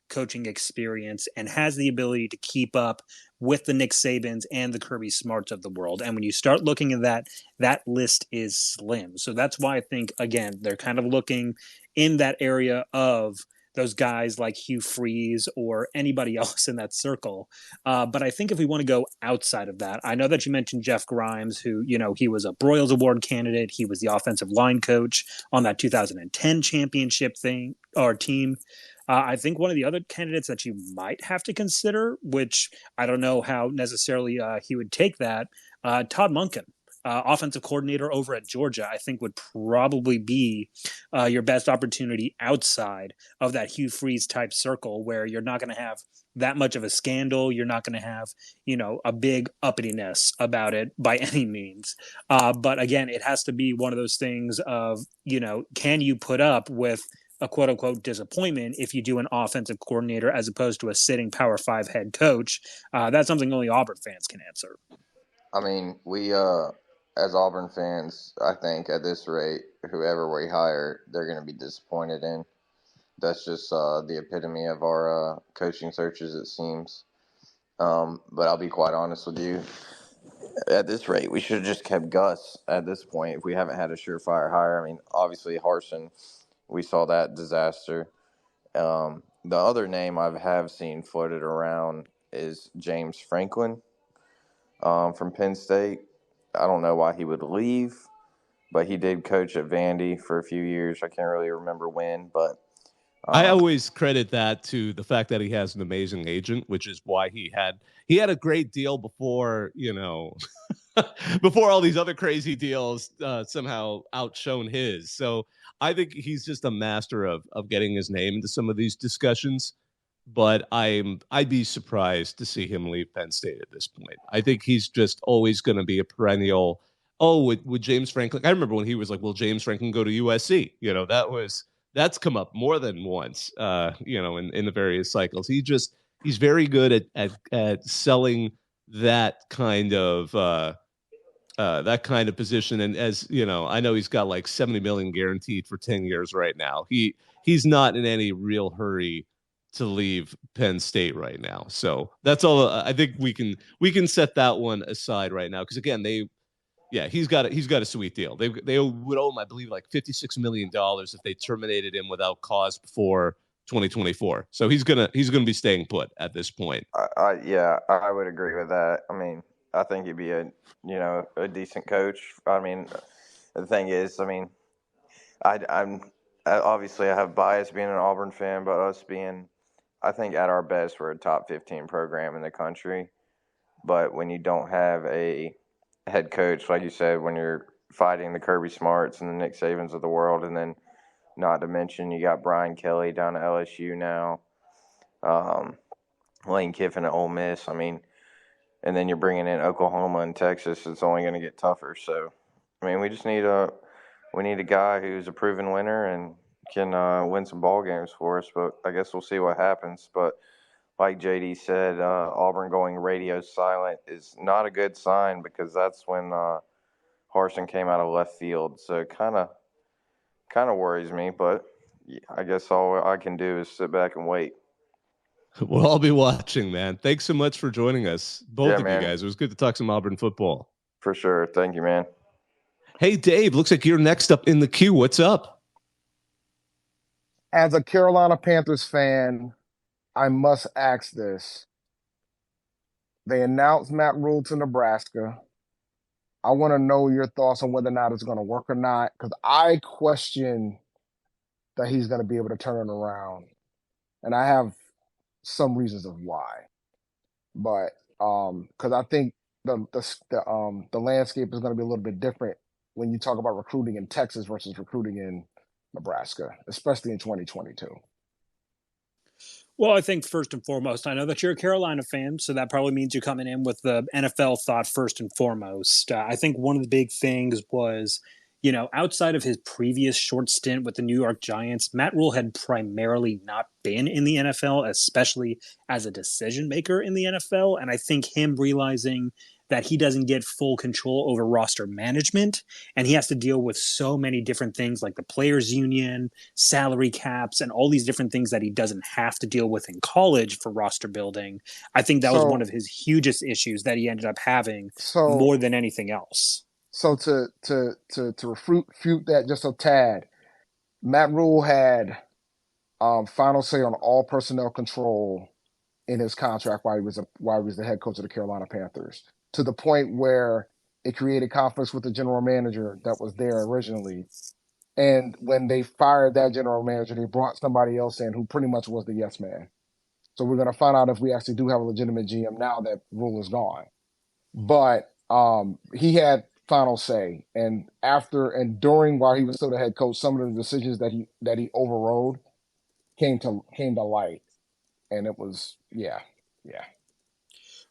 Speaker 3: coaching experience, and has the ability to keep up with the Nick Sabans and the Kirby Smarts of the world. And when you start looking at that, that list is slim. So that's why I think again they're kind of looking in that area of those guys like Hugh Freeze or anybody else in that circle. But I think if we want to go outside of that, I know that you mentioned Jeff Grimes, who, he was a Broyles Award candidate. He was the offensive line coach on that 2010 championship thing or team. I think one of the other candidates that you might have to consider, which I don't know how necessarily he would take that, Todd Monken. Offensive coordinator over at Georgia, I think would probably be your best opportunity outside of that Hugh Freeze type circle where you're not going to have that much of a scandal. You're not going to have, a big uppityness about it by any means. But again, it has to be one of those things of, can you put up with a quote unquote disappointment if you do an offensive coordinator as opposed to a sitting Power 5 head coach? That's something only Auburn fans can answer.
Speaker 9: I mean, we as Auburn fans, I think at this rate, whoever we hire, they're going to be disappointed in. That's just the epitome of our coaching searches, it seems. But I'll be quite honest with you. At this rate, we should have just kept Gus at this point if we haven't had a surefire hire. I mean, obviously, Harsin, we saw that disaster. The other name I have seen floated around is James Franklin from Penn State. I don't know why he would leave, but he did coach at Vandy for a few years. I can't really remember when, but
Speaker 1: I always credit that to the fact that he has an amazing agent, which is why he had a great deal before, before all these other crazy deals somehow outshone his. So I think he's just a master of getting his name into some of these discussions. But I'd be surprised to see him leave Penn State at this point. I think he's just always going to be a perennial. Oh, would James Franklin? I remember when he was like, "Will James Franklin go to USC?" That's come up more than once. In the various cycles, he's very good at selling that kind of position. And as I know he's got like 70 million guaranteed for 10 years right now. He's not in any real hurry to leave Penn State right now. So that's all. I think we can set that one aside right now because again, he's got a sweet deal. They would owe him, I believe, like $56 million if they terminated him without cause before 2024. So he's gonna be staying put at this point.
Speaker 9: I would agree with that. I mean, I think he'd be a decent coach. I mean, the thing is, I mean, I'm obviously I have bias being an Auburn fan, but us being, I think at our best we're a top 15 program in the country. But when you don't have a head coach, like you said, when you're fighting the Kirby Smarts and the Nick Sabans of the world, and then not to mention you got Brian Kelly down at LSU now, Lane Kiffin at Ole Miss. I mean, and then you're bringing in Oklahoma and Texas. It's only going to get tougher. So, I mean, we just need a guy who's a proven winner and can win some ball games for us. But I guess we'll see what happens. But like JD said, Auburn going radio silent is not a good sign because that's when Harsin came out of left field. So it kind of worries me. But I guess all I can do is sit back and wait.
Speaker 1: We'll all be watching, man. Thanks so much for joining us, both of you guys. It was good to talk some Auburn football.
Speaker 9: For sure. Thank you, man.
Speaker 1: Hey, Dave, looks like you're next up in the queue. What's up?
Speaker 10: As a Carolina Panthers fan, I must ask this. They announced Matt Rule to Nebraska. I want to know your thoughts on whether or not it's going to work or not, because I question that he's going to be able to turn it around. And I have some reasons of why. But because I think the landscape is going to be a little bit different when you talk about recruiting in Texas versus recruiting in Nebraska, especially in 2022.
Speaker 3: Well, I think first and foremost, I know that you're a Carolina fan, so that probably means you're coming in with the NFL thought first and foremost. I think one of the big things was, outside of his previous short stint with the New York Giants, Matt Rule had primarily not been in the NFL, especially as a decision maker in the NFL. And I think him realizing that he doesn't get full control over roster management and he has to deal with so many different things like the players union, salary caps, and all these different things that he doesn't have to deal with in college for roster building. I think that was one
Speaker 10: So,
Speaker 3: of his hugest issues that he ended up having
Speaker 10: so,
Speaker 3: more than anything else.
Speaker 10: so to refute that just a tad, Matt Rule had final say on all personnel control in his contract while he was the head coach of the Carolina Panthers, to the point where it created conflicts with the general manager that was there originally. And when they fired that general manager, they brought somebody else in who pretty much was the yes man. So we're going to find out if we actually do have a legitimate GM now that Rule is gone. But he had final say, and after and during while he was still the head coach, some of the decisions that he overrode came to light, and it was yeah.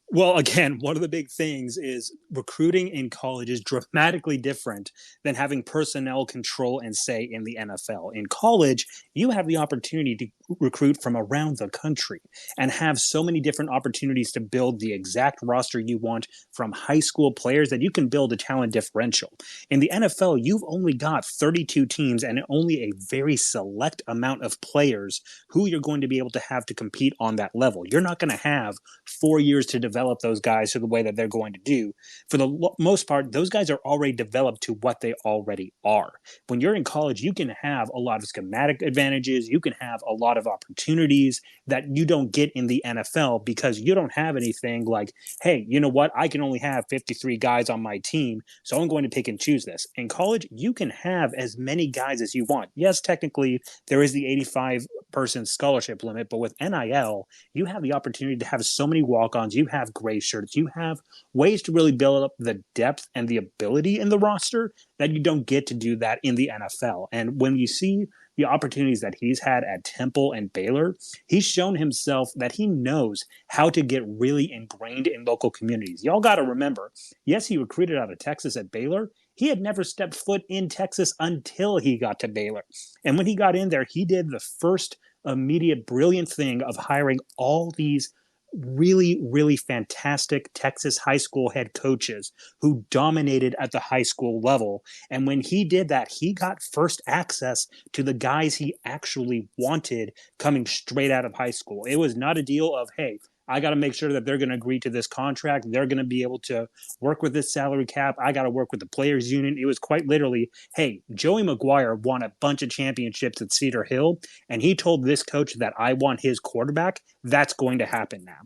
Speaker 3: Well, again, one of the big things is recruiting in college is dramatically different than having personnel control and say in the NFL. In college, you have the opportunity to recruit from around the country and have so many different opportunities to build the exact roster you want from high school players that you can build a talent differential. In the NFL, you've only got 32 teams and only a very select amount of players who you're going to be able to have to compete on that level. You're not going to have 4 years to develop those guys to the way that they're going to do. For the most part, those guys are already developed to what they already are. When you're in college, you can have a lot of schematic advantages. You can have a lot of opportunities that you don't get in the NFL because you don't have anything like, hey, you know what? I can only have 53 guys on my team, so I'm going to pick and choose this. In college, you can have as many guys as you want. Yes, technically, there is the 85-person scholarship limit, but with NIL, you have the opportunity to have so many walk-ons, you have gray shirts, you have ways to really build up the depth and the ability in the roster that you don't get to do that in the NFL. And when you see the opportunities that he's had at Temple and Baylor, he's shown himself that he knows how to get really ingrained in local communities. Y'all got to remember, yes, he recruited out of Texas at Baylor. He had never stepped foot in Texas until he got to Baylor. And when he got in there, he did the first immediate brilliant thing of hiring all these really, really fantastic Texas high school head coaches who dominated at the high school level. And when he did that, he got first access to the guys he actually wanted coming straight out of high school. It was not a deal of, hey, I got to make sure that they're going to agree to this contract. They're going to be able to work with this salary cap. I got to work with the players union. It was quite literally, hey, Joey McGuire won a bunch of championships at Cedar Hill, and he told this coach that I want his quarterback. That's going to happen now.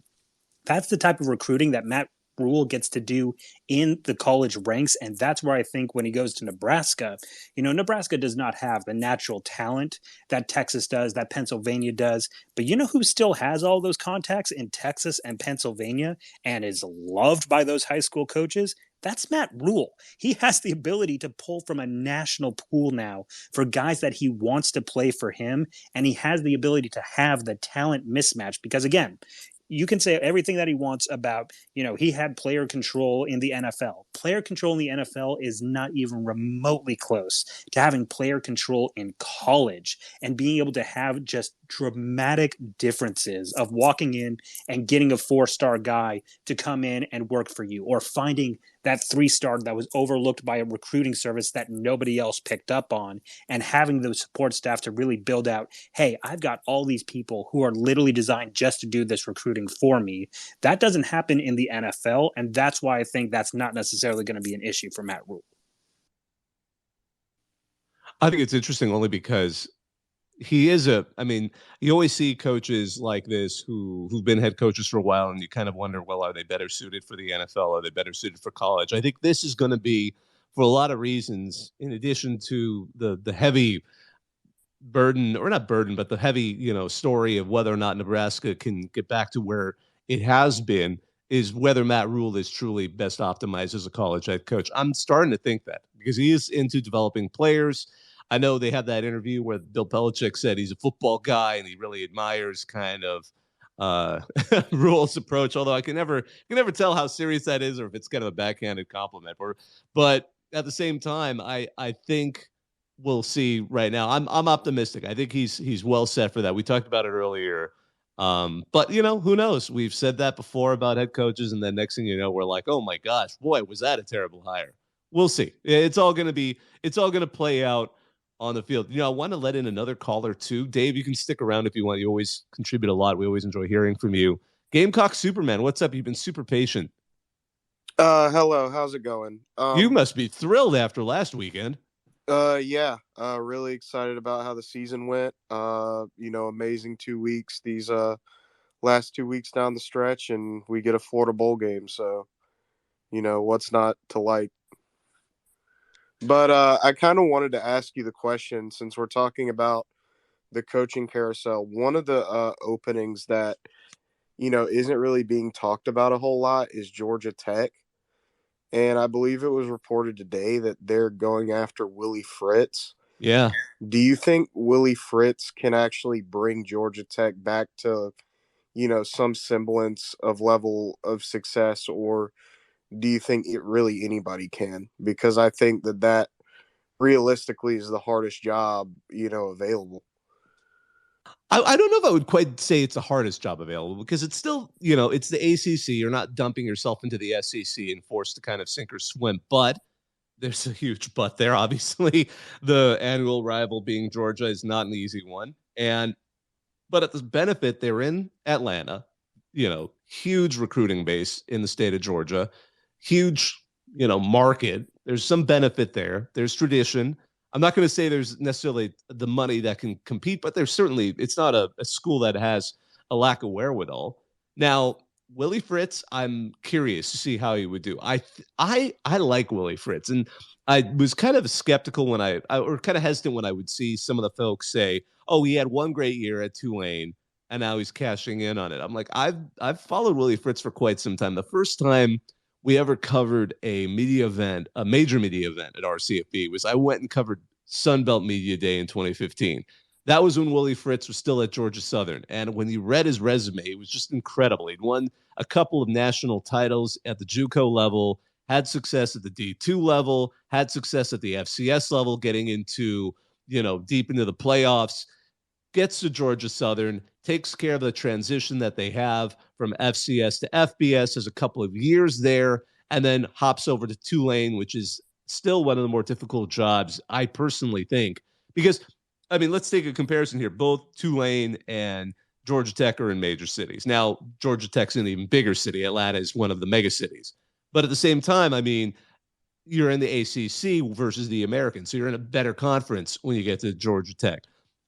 Speaker 3: That's the type of recruiting that Matt Rule gets to do in the college ranks. And that's where I think when he goes to Nebraska, Nebraska does not have the natural talent that Texas does, that Pennsylvania does. But you know who still has all those contacts in Texas and Pennsylvania and is loved by those high school coaches? That's Matt Rule. He has the ability to pull from a national pool now for guys that he wants to play for him. And he has the ability to have the talent mismatch because, again, you can say everything that he wants about, he had player control in the NFL. Player control in the NFL is not even remotely close to having player control in college and being able to have just dramatic differences of walking in and getting a 4-star guy to come in and work for you, or finding that 3-star that was overlooked by a recruiting service that nobody else picked up on, and having the support staff to really build out, hey, I've got all these people who are literally designed just to do this recruiting for me. That doesn't happen in the NFL, and that's why I think that's not necessarily going to be an issue for Matt Rule.
Speaker 1: I think it's interesting only because you always see coaches like this who've been head coaches for a while, and you kind of wonder, well, are they better suited for the NFL? Are they better suited for college? I think this is going to be, for a lot of reasons, in addition to the heavy burden, or not burden, but the heavy, story of whether or not Nebraska can get back to where it has been, is whether Matt Rule is truly best optimized as a college head coach. I'm starting to think that because he is into developing players. I know they have that interview where Bill Belichick said he's a football guy and he really admires kind of Rule's approach. Although I can never tell how serious that is or if it's kind of a backhanded compliment. But at the same time, I think we'll see right now. I'm optimistic. I think he's well set for that. We talked about it earlier. But who knows? We've said that before about head coaches, and then next thing you know, we're like, oh my gosh, boy, was that a terrible hire. We'll see. It's all going to play out on the field. I want to let in another caller too. Dave, you can stick around if you want. You always contribute a lot. We always enjoy hearing from you. Gamecock Superman, what's up? You've been super patient.
Speaker 11: Hello, how's it going?
Speaker 1: You must be thrilled after last weekend.
Speaker 11: Yeah, really excited about how the season went. Amazing 2 weeks. These last 2 weeks down the stretch, and we get a Florida bowl game. So, what's not to like? But I kind of wanted to ask you the question, since we're talking about the coaching carousel. One of the openings that isn't really being talked about a whole lot is Georgia Tech. And I believe it was reported today that they're going after Willie Fritz.
Speaker 1: Yeah.
Speaker 11: Do you think Willie Fritz can actually bring Georgia Tech back to, some semblance of level of success, or do you think really anybody can? Because I think that realistically is the hardest job, available.
Speaker 1: I don't know if I would quite say it's the hardest job available, because it's still, it's the ACC. You're not dumping yourself into the SEC and forced to kind of sink or swim. But there's a huge but there. Obviously, the annual rival being Georgia is not an easy one. But at the benefit, they're in Atlanta, huge recruiting base in the state of Georgia, huge, market. There's some benefit there. There's tradition. I'm not going to say there's necessarily the money that can compete, but there's certainly, it's not a school that has a lack of wherewithal. Now, Willie Fritz, I'm curious to see how he would do. I like Willie Fritz, and I was kind of skeptical when or kind of hesitant when I would see some of the folks say, "Oh, he had one great year at Tulane, and now he's cashing in on it." I'm like, I've followed Willie Fritz for quite some time. The first time we ever covered a major media event at RCFB was I went and covered Sunbelt Media Day in 2015. That was when Willie Fritz was still at Georgia Southern. And when you read his resume, it was just incredible. He'd won a couple of national titles at the JUCO level, had success at the D2 level, had success at the FCS level, getting into, deep into the playoffs, gets to Georgia Southern, takes care of the transition that they have from FCS to FBS, has a couple of years there, and then hops over to Tulane, which is still one of the more difficult jobs, I personally think. Because, let's take a comparison here. Both Tulane and Georgia Tech are in major cities. Now, Georgia Tech's in an even bigger city. Atlanta is one of the mega cities. But at the same time, you're in the ACC versus the American. So you're in a better conference when you get to Georgia Tech.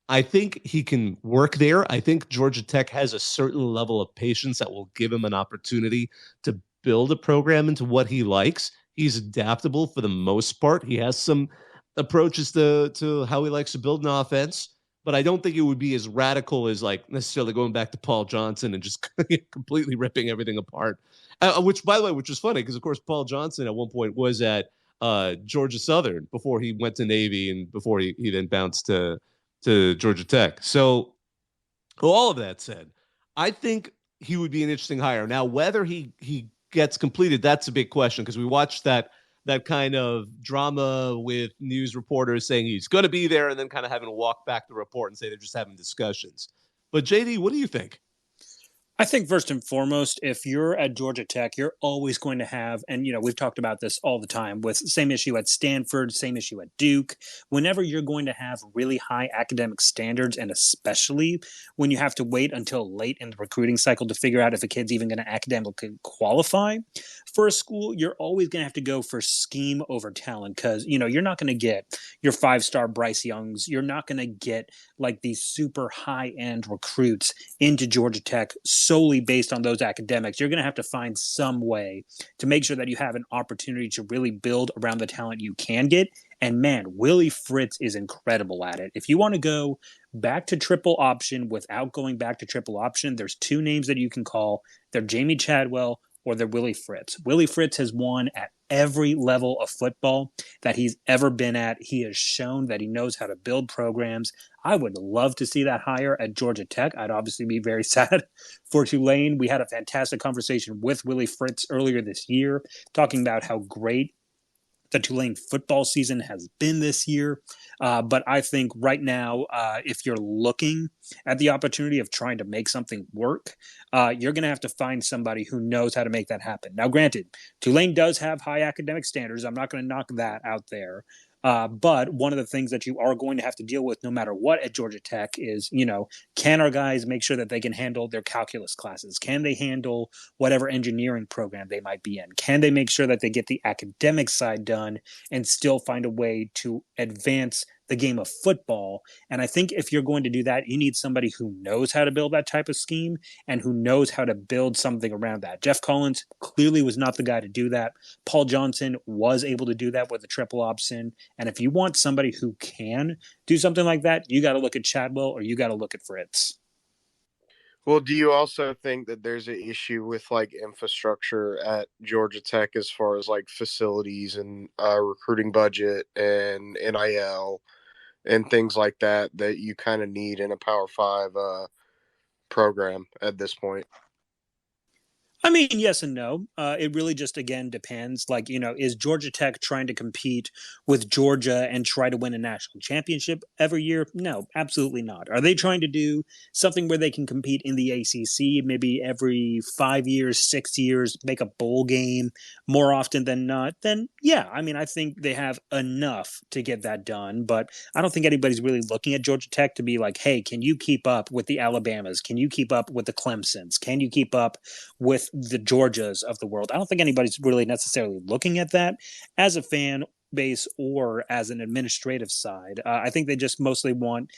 Speaker 1: I think he can work there. I think Georgia Tech has a certain level of patience that will give him an opportunity to build a program into what he likes. He's adaptable for the most part. He has some approaches to how he likes to build an offense, but I don't think it would be as radical as like necessarily going back to Paul Johnson and just completely ripping everything apart. Which, by the way, which was funny because, of course, Paul Johnson at one point was at Georgia Southern before he went to Navy and before he then bounced to Georgia Tech. So, all of that said, I think he would be an interesting hire. Now, whether he gets completed, that's a big question, because we watched that kind of drama with news reporters saying he's going to be there and then kind of having to walk back the report and say they're just having discussions. But JD, what do you think?
Speaker 3: I think first and foremost, if you're at Georgia Tech, you're always going to have, and we've talked about this all the time with same issue at Stanford, same issue at Duke. Whenever you're going to have really high academic standards, and especially when you have to wait until late in the recruiting cycle to figure out if a kid's even going to academically qualify for a school, you're always going to have to go for scheme over talent, because you're not going to get your 5-star Bryce Youngs. You're not going to get like these super high-end recruits into Georgia Tech solely based on those academics. You're going to have to find some way to make sure that you have an opportunity to really build around the talent you can get. And man, Willie Fritz is incredible at it. If you want to go back to triple option without going back to triple option, there's two names that you can call. They're Jamie Chadwell or they're Willie Fritz. Willie Fritz has won at every level of football that he's ever been at. He has shown that he knows how to build programs. I would love to see that hire at Georgia Tech. I'd obviously be very sad for Tulane. We had a fantastic conversation with Willie Fritz earlier this year, talking about how great the Tulane football season has been this year. But I think right now, if you're looking at the opportunity of trying to make something work, you're going to have to find somebody who knows how to make that happen. Now, granted, Tulane does have high academic standards. I'm not going to knock that out there. But one of the things that you are going to have to deal with no matter what at Georgia Tech is, can our guys make sure that they can handle their calculus classes? Can they handle whatever engineering program they might be in? Can they make sure that they get the academic side done and still find a way to advance the game of football? And I think if you're going to do that, you need somebody who knows how to build that type of scheme and who knows how to build something around that. Jeff Collins clearly was not the guy to do that. Paul Johnson was able to do that with the triple option. And if you want somebody who can do something like that, you got to look at Chadwell or you got to look at Fritz.
Speaker 11: Well, do you also think that there's an issue with like infrastructure at Georgia Tech as far as like facilities and recruiting budget and NIL and things like that you kind of need in a Power Five program at this point?
Speaker 3: I mean, yes and no. It really just, again, depends. Like, is Georgia Tech trying to compete with Georgia and try to win a national championship every year? No, absolutely not. Are they trying to do something where they can compete in the ACC maybe every 5 years, 6 years, make a bowl game more often than not? Then, yeah, I mean, I think they have enough to get that done. But I don't think anybody's really looking at Georgia Tech to be like, hey, can you keep up with the Alabamas? Can you keep up with the Clemsons? Can you keep up with the Georgias of the world? I don't think anybody's really necessarily looking at that as a fan base or as an administrative side. I think they just mostly want,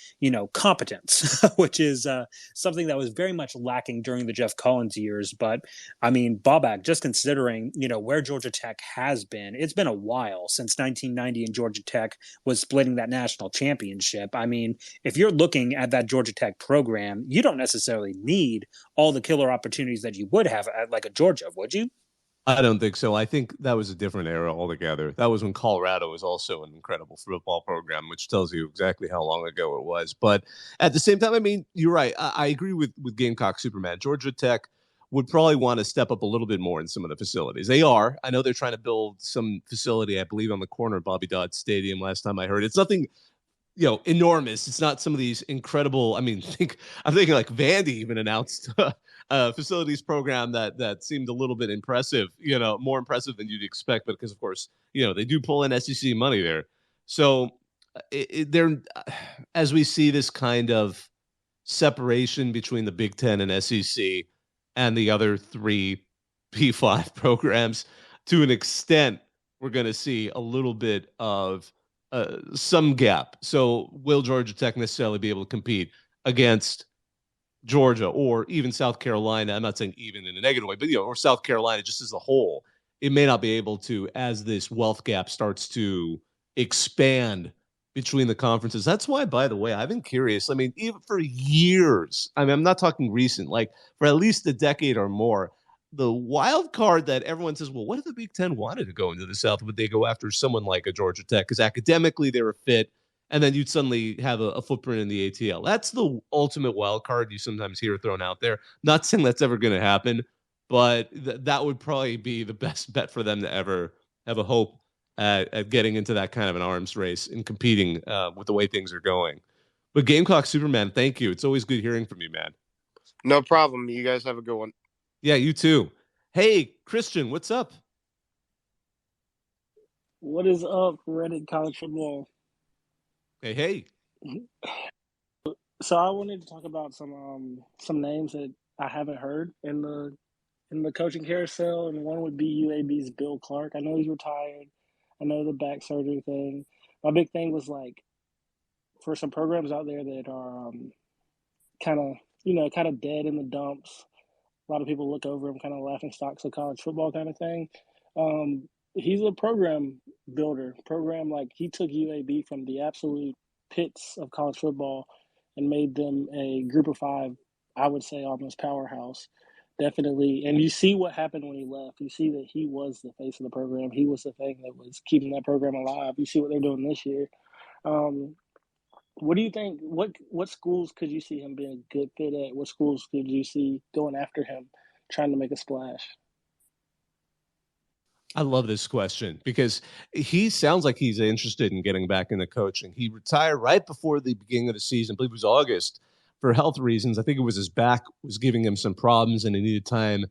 Speaker 3: competence, which is something that was very much lacking during the Jeff Collins years. But I mean, Bobak, just considering, where Georgia Tech has been, it's been a while since 1990 and Georgia Tech was splitting that national championship. I mean, if you're looking at that Georgia Tech program, you don't necessarily need all the killer opportunities that you would have at like a Georgia, would you?
Speaker 1: I don't think so. I think that was a different era altogether. That was when Colorado was also an incredible football program, which tells you exactly how long ago it was. But at the same time, I mean, you're right. I agree with Gamecock Superman. Georgia Tech would probably want to step up a little bit more in some of the facilities. They are. I know they're trying to build some facility, I believe, on the corner of Bobby Dodd Stadium last time I heard. It's nothing enormous. It's not some of these incredible. I mean, I'm thinking like Vandy even announced a facilities program that seemed a little bit impressive. More impressive than you'd expect, but because of course, they do pull in SEC money there. So they're as we see this kind of separation between the Big Ten and SEC and the other three P5 programs, to an extent, we're going to see a little bit of some gap. So will Georgia Tech necessarily be able to compete against Georgia or even South Carolina? I'm not saying even in a negative way, but or South Carolina just as a whole. It may not be able to as this wealth gap starts to expand between the conferences. That's why, by the way, I've been curious. I mean, even for years, I mean, I'm not talking recent, like for at least a decade or more, the wild card that everyone says, well, what if the Big Ten wanted to go into the South? Would they go after someone like a Georgia Tech? Because academically they were fit, and then you'd suddenly have a footprint in the ATL. That's the ultimate wild card you sometimes hear thrown out there. Not saying that's ever going to happen, but that would probably be the best bet for them to ever have a hope at getting into that kind of an arms race and competing with the way things are going. But Gamecock Superman, thank you. It's always good hearing from you, man.
Speaker 11: No problem. You guys have a good one.
Speaker 1: Yeah, you too. Hey, Christian, what's up?
Speaker 12: What is up, Reddit college football?
Speaker 1: Hey.
Speaker 12: So I wanted to talk about some names that I haven't heard in the coaching carousel, and one would be UAB's Bill Clark. I know he's retired. I know the back surgery thing. My big thing was like for some programs out there that are kind of dead in the dumps. A lot of people look over him, kind of laughing stocks of college football kind of thing. He's a program builder. Like he took UAB from the absolute pits of college football and made them a group of five, I would say almost powerhouse. definitely. And you see what happened when he left. You see that he was the face of the program. He was the thing that was keeping that program alive. You see what they're doing this year. Um, what do you think? What schools could you see him being a good fit at? What schools could you see going after him, trying to make a splash?
Speaker 1: I love this question because he sounds like he's interested in getting back into coaching. He retired right before the beginning of the season. I believe it was August for health reasons. I think it was his back was giving him some problems and he needed time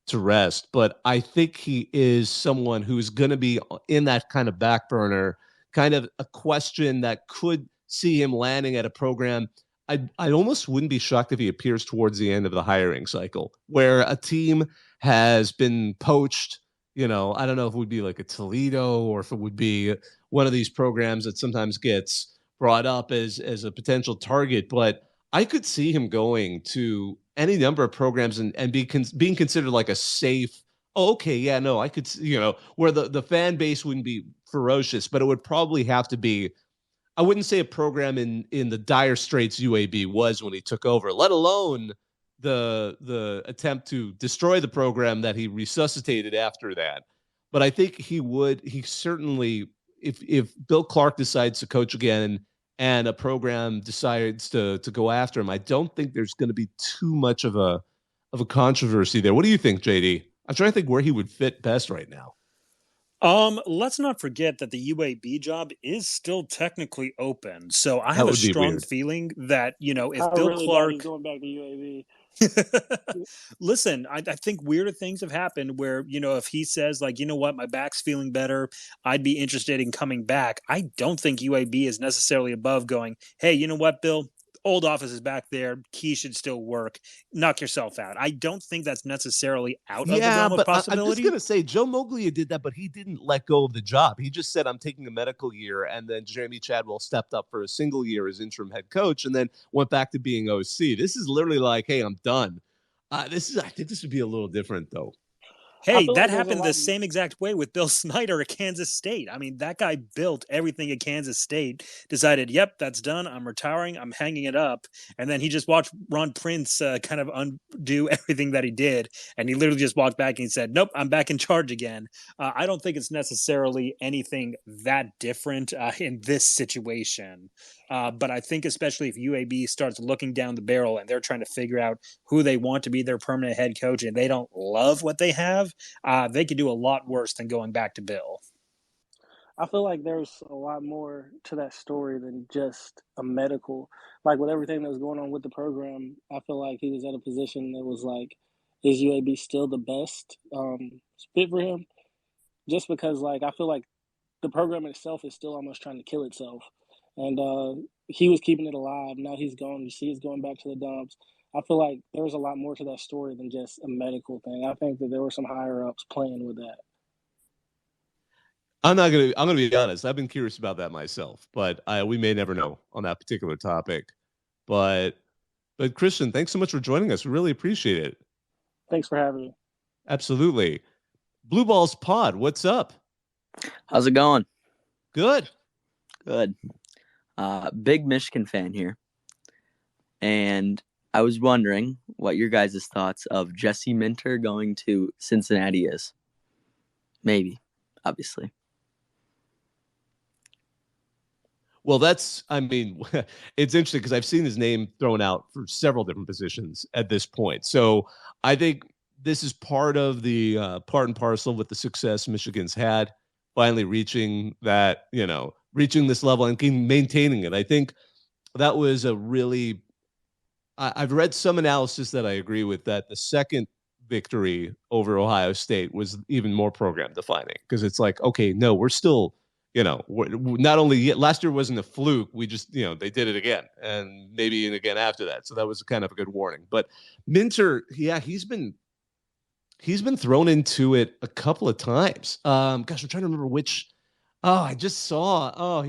Speaker 1: to rest. But I think he is someone who's going to be in that kind of back burner, kind of a question that could see him landing at a program. I almost wouldn't be shocked if he appears towards the end of the hiring cycle where a team has been poached. I don't know if it would be like a Toledo or if it would be one of these programs that sometimes gets brought up as a potential target. But I could see him going to any number of programs and being considered like a safe. Oh, okay, yeah, no, I could, where the fan base wouldn't be ferocious, but it would probably have to be. I wouldn't say a program in the dire straits UAB was when he took over, let alone the attempt to destroy the program that he resuscitated after that. But I think he certainly, if Bill Clark decides to coach again and a program decides to go after him, I don't think there's going to be too much of a controversy there. What do you think, JD? I'm trying to think where he would fit best right now.
Speaker 3: Let's not forget that the UAB job is still technically open. So I
Speaker 1: That
Speaker 3: have a
Speaker 1: would be
Speaker 3: strong
Speaker 1: weird.
Speaker 3: feeling that, if
Speaker 12: I
Speaker 3: Bill
Speaker 12: really doubt he's
Speaker 3: Clark
Speaker 12: going back to UAB.
Speaker 3: Listen, I think weirder things have happened where, if he says, like, what, my back's feeling better, I'd be interested in coming back. I don't think UAB is necessarily above going, hey, you know what, Bill? Old office is back there. Key should still work. Knock yourself out. I don't think that's necessarily out of the
Speaker 1: Yeah,
Speaker 3: realm of
Speaker 1: but I'm just
Speaker 3: possibility.
Speaker 1: going to say Joe Moglia did that, but he didn't let go of the job. He just said, I'm taking a medical year. And then Jeremy Chadwell stepped up for a single year as interim head coach and then went back to being OC. This is literally like, hey, I'm done. I think this would be a little different, though.
Speaker 3: Hey, that
Speaker 12: like there's a
Speaker 3: happened the
Speaker 12: lot.
Speaker 3: same exact way with Bill Snyder at Kansas State. I mean, that guy built everything at Kansas State, decided, yep, that's done. I'm retiring. I'm hanging it up. And then he just watched Ron Prince kind of undo everything that he did. And he literally just walked back and he said, nope, I'm back in charge again. I don't think it's necessarily anything that different in this situation. But I think especially if UAB starts looking down the barrel and they're trying to figure out who they want to be their permanent head coach and they don't love what they have, they could do a lot worse than going back to Bill.
Speaker 12: I feel like there's a lot more to that story than just a medical. Like with everything that was going on with the program, I feel like he was at a position that was like, is UAB still the best fit for him? Just because, like, I feel like the program itself is still almost trying to kill itself. And he was keeping it alive. Now he's gone. You see, he's going back to the dumps. I feel like there was a lot more to that story than just a medical thing. I think that there were some higher ups playing with that.
Speaker 1: I'm gonna be honest. I've been curious about that myself, but we may never know on that particular topic. But Christian, thanks so much for joining us. We really appreciate it.
Speaker 12: Thanks for having me.
Speaker 1: Absolutely. Blue Balls Pod, what's up?
Speaker 13: How's it going?
Speaker 1: Good.
Speaker 13: Good. Big Michigan fan here. And I was wondering what your guys' thoughts of Jesse Minter going to Cincinnati is. Maybe, obviously.
Speaker 1: Well, it's interesting because I've seen his name thrown out for several different positions at this point. So I think this is part of the part and parcel with the success Michigan's had, finally reaching that, reaching this level and maintaining it. I think that was a really, I've read some analysis that I agree with, that the second victory over Ohio State was even more program defining because it's like, okay, no, we're still, not only last year wasn't a fluke. We just, they did it again and maybe again after that. So that was kind of a good warning. But Minter, yeah, he's been thrown into it a couple of times. I'm trying to remember which. Oh, I just saw. Oh,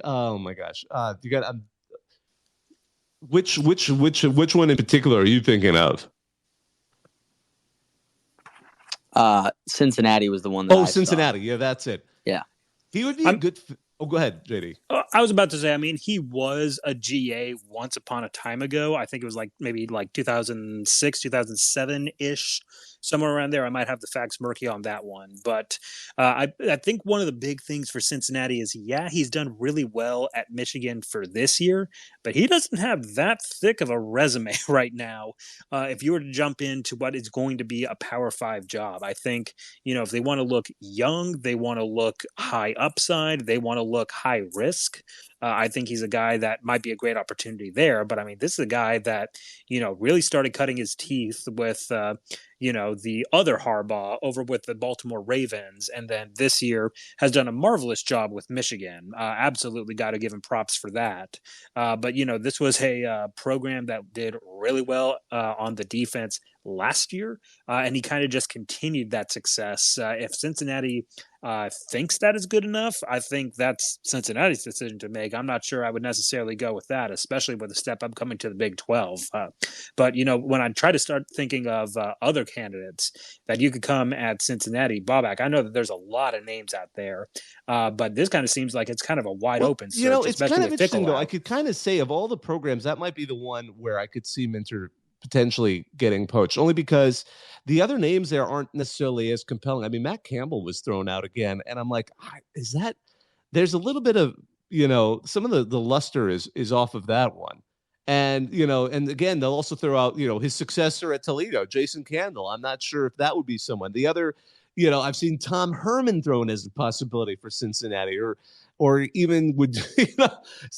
Speaker 1: oh my gosh. You got which one in particular are you thinking of?
Speaker 13: Cincinnati was the one that I
Speaker 1: Cincinnati.
Speaker 13: saw.
Speaker 1: Yeah, that's it.
Speaker 13: Yeah.
Speaker 1: He would be a good. Oh, go ahead, JD.
Speaker 3: I was about to say, I mean, he was a GA once upon a time ago. I think it was maybe 2006, 2007-ish, somewhere around there. I might have the facts murky on that one. But I think one of the big things for Cincinnati is, he's done really well at Michigan for this year, but he doesn't have that thick of a resume right now. If you were to jump into what is going to be a Power 5 job, I think, if they want to look young, they want to look high upside, they want to look high risk. I think he's a guy that might be a great opportunity there. But I mean, this is a guy that, really started cutting his teeth with, the other Harbaugh over with the Baltimore Ravens. And then this year has done a marvelous job with Michigan. Absolutely got to give him props for that. But, this was a program that did really well on the defense last year. And he kind of just continued that success. If Cincinnati thinks that is good enough, I think that's Cincinnati's decision to make. I'm not sure I would necessarily go with that, especially with a step up coming to the Big 12. But, when I try to start thinking of other candidates that you could come at Cincinnati, Bobak, I know that there's a lot of names out there, but this kind of seems like it's kind of a wide open search,
Speaker 1: it's
Speaker 3: especially
Speaker 1: kind of
Speaker 3: with
Speaker 1: interesting,
Speaker 3: Fickle
Speaker 1: though.
Speaker 3: out.
Speaker 1: I could kind of say of all the programs, that might be the one where I could see Minter potentially getting poached, only because the other names there aren't necessarily as compelling. I mean, Matt Campbell was thrown out again, and I'm like, is that – there's a little bit of, some of the luster is off of that one. And, and again, they'll also throw out, his successor at Toledo, Jason Candle. I'm not sure if that would be someone. The other, I've seen Tom Herman thrown as a possibility for Cincinnati, or even would,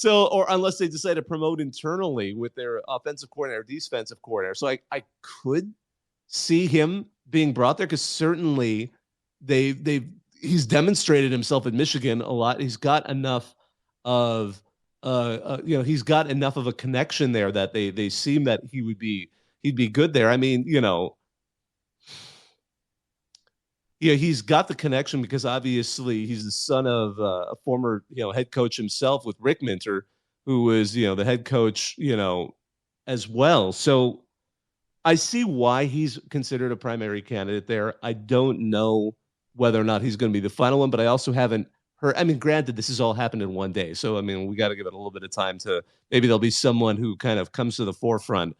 Speaker 1: or unless they decide to promote internally with their offensive coordinator, defensive coordinator. So I could see him being brought there, because certainly he's demonstrated himself at Michigan a lot. He's got enough of he's got enough of a connection there that they seem that he'd be good there. I mean, he's got the connection because obviously he's the son of a former head coach himself with Rick Minter, who was the head coach as well. So I see why he's considered a primary candidate there. I don't know whether or not he's going to be the final one, but I also haven't heard. I mean, granted, this has all happened in one day, so I mean, we got to give it a little bit of time to maybe there'll be someone who kind of comes to the forefront.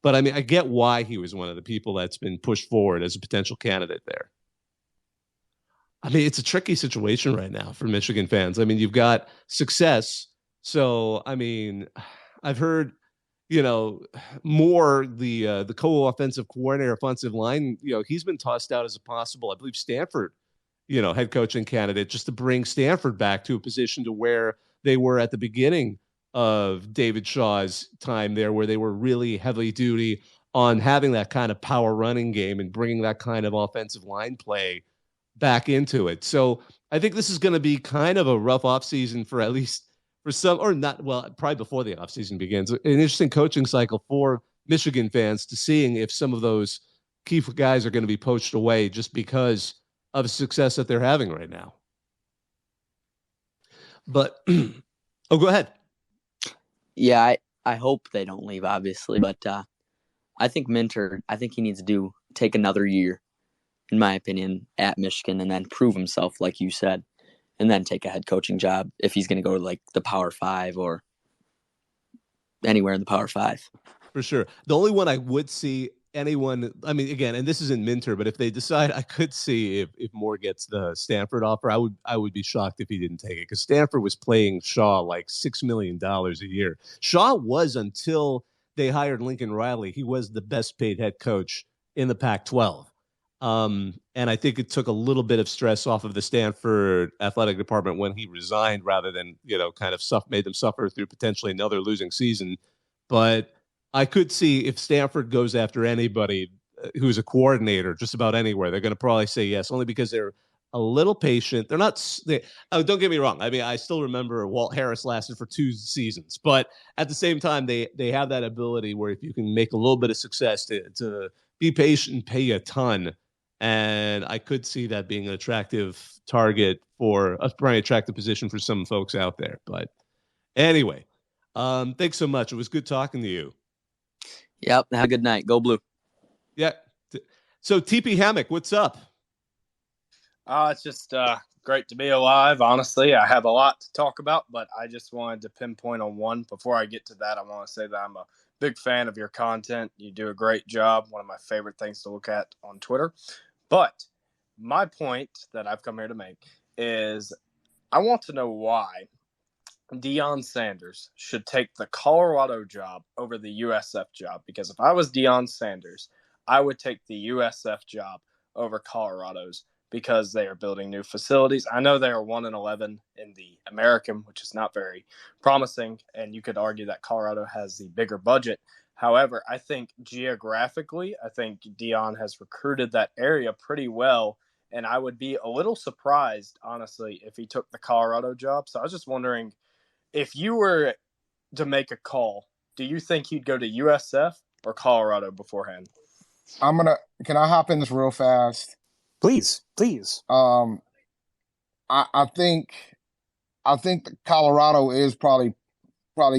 Speaker 1: But I mean, I get why he was one of the people that's been pushed forward as a potential candidate there. I mean, it's a tricky situation right now for Michigan fans. I mean, you've got success. So, I mean, I've heard, more the co-offensive coordinator, offensive line, he's been tossed out as a possible, I believe, Stanford, head coaching candidate, just to bring Stanford back to a position to where they were at the beginning of David Shaw's time there, where they were really heavily duty on having that kind of power running game and bringing that kind of offensive line play back into it. So I think this is going to be kind of a rough offseason for at least for some, or not, well, probably before the offseason begins. An interesting coaching cycle for Michigan fans to seeing if some of those key guys are going to be poached away just because of success that they're having right now. But, go ahead.
Speaker 13: Yeah, I hope they don't leave, obviously, but I think Minter, he needs to take another year, in my opinion, at Michigan, and then prove himself, like you said, and then take a head coaching job if he's going to go to like the Power 5 or anywhere in the Power 5.
Speaker 1: For sure. The only one I would see anyone, I mean, again, and this isn't Minter, but if they decide, I could see if Moore gets the Stanford offer, I would be shocked if he didn't take it, because Stanford was paying Shaw like $6 million a year. Shaw was, until they hired Lincoln Riley, he was the best paid head coach in the Pac-12. And I think it took a little bit of stress off of the Stanford athletic department when he resigned, rather than, kind of made them suffer through potentially another losing season. But I could see if Stanford goes after anybody who's a coordinator just about anywhere, they're going to probably say yes, only because they're a little patient. They're not, don't get me wrong. I mean, I still remember Walt Harris lasted for 2 seasons, but at the same time, they have that ability where if you can make a little bit of success to be patient and pay a ton. And I could see that being an attractive target for a very attractive position for some folks out there. But anyway, thanks so much. It was good talking to you.
Speaker 13: Yep. Have a good night. Go Blue.
Speaker 1: Yeah. So TP Hammock, what's up?
Speaker 14: It's just great to be alive. Honestly, I have a lot to talk about, but I just wanted to pinpoint on one. Before I get to that, I want to say that I'm a big fan of your content. You do a great job. One of my favorite things to look at on Twitter. But my point that I've come here to make is I want to know why Deion Sanders should take the Colorado job over the USF job. Because if I was Deion Sanders, I would take the USF job over Colorado's because they are building new facilities. I know they are 1-11 in the American, which is not very promising, and you could argue that Colorado has the bigger budget. However, I think geographically, I think Deion has recruited that area pretty well, and I would be a little surprised, honestly, if he took the Colorado job. So I was just wondering, if you were to make a call, do you think he'd go to USF or Colorado beforehand?
Speaker 10: Can I hop in this real fast?
Speaker 3: Please.
Speaker 10: I think that Colorado is probably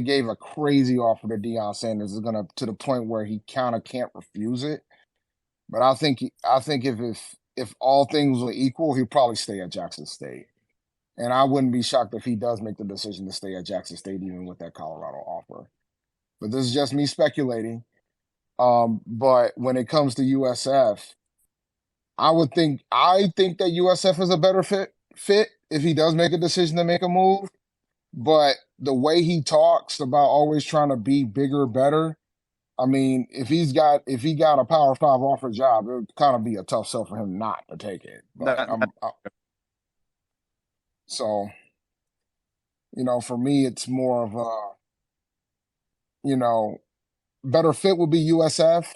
Speaker 10: gave a crazy offer to Deion Sanders. Is gonna to the point where he kind of can't refuse it. But I think if all things were equal, he'd probably stay at Jackson State. And I wouldn't be shocked if he does make the decision to stay at Jackson State, even with that Colorado offer. But this is just me speculating. But when it comes to USF, I think that USF is a better fit if he does make a decision to make a move. But the way he talks about always trying to be bigger, better, I mean, if he got a Power 5 offer job, it would kind of be a tough sell for him not to take it. But so, for me, it's more of a, better fit would be USF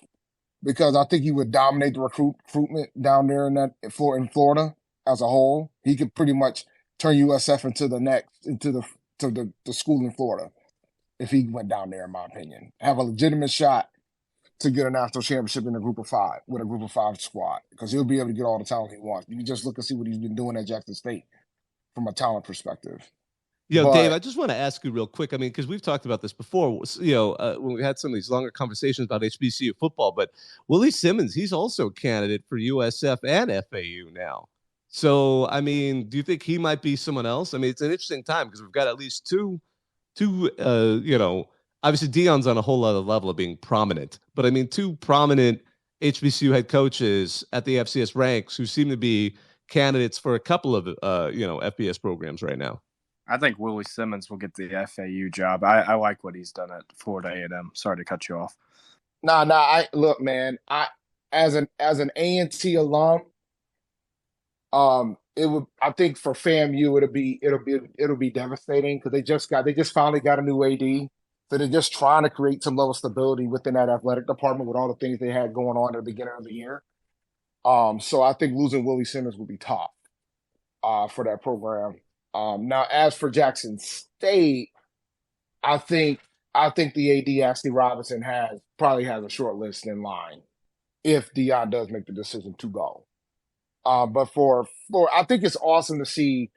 Speaker 10: because I think he would dominate the recruitment down there in Florida as a whole. He could pretty much turn USF into the school in Florida if he went down there, in my opinion. Have a legitimate shot to get a national championship in a group of 5 with a group of 5 squad because he'll be able to get all the talent he wants. You can just look and see what he's been doing at Jackson State from a talent perspective.
Speaker 1: Dave, I just want to ask you real quick. I mean, because we've talked about this before, when we had some of these longer conversations about HBCU football, but Willie Simmons, he's also a candidate for USF and FAU now. So, I mean, do you think he might be someone else? I mean, it's an interesting time because we've got at least two, obviously Deion's on a whole other level of being prominent, but I mean, 2 prominent HBCU head coaches at the FCS ranks who seem to be candidates for a couple of, FBS programs right now.
Speaker 14: I think Willie Simmons will get the FAU job. I like what he's done at Florida A&M. Sorry to cut you off.
Speaker 10: Look, man. As an A&T alum, I think for FAMU it'll be devastating because they just finally got a new AD. So they're just trying to create some level of stability within that athletic department with all the things they had going on at the beginning of the year. So I think losing Willie Simmons would be tough for that program. Now, as for Jackson State, I think the AD Ashley Robinson probably has a short list in line if Deion does make the decision to go. But for I think it's awesome to see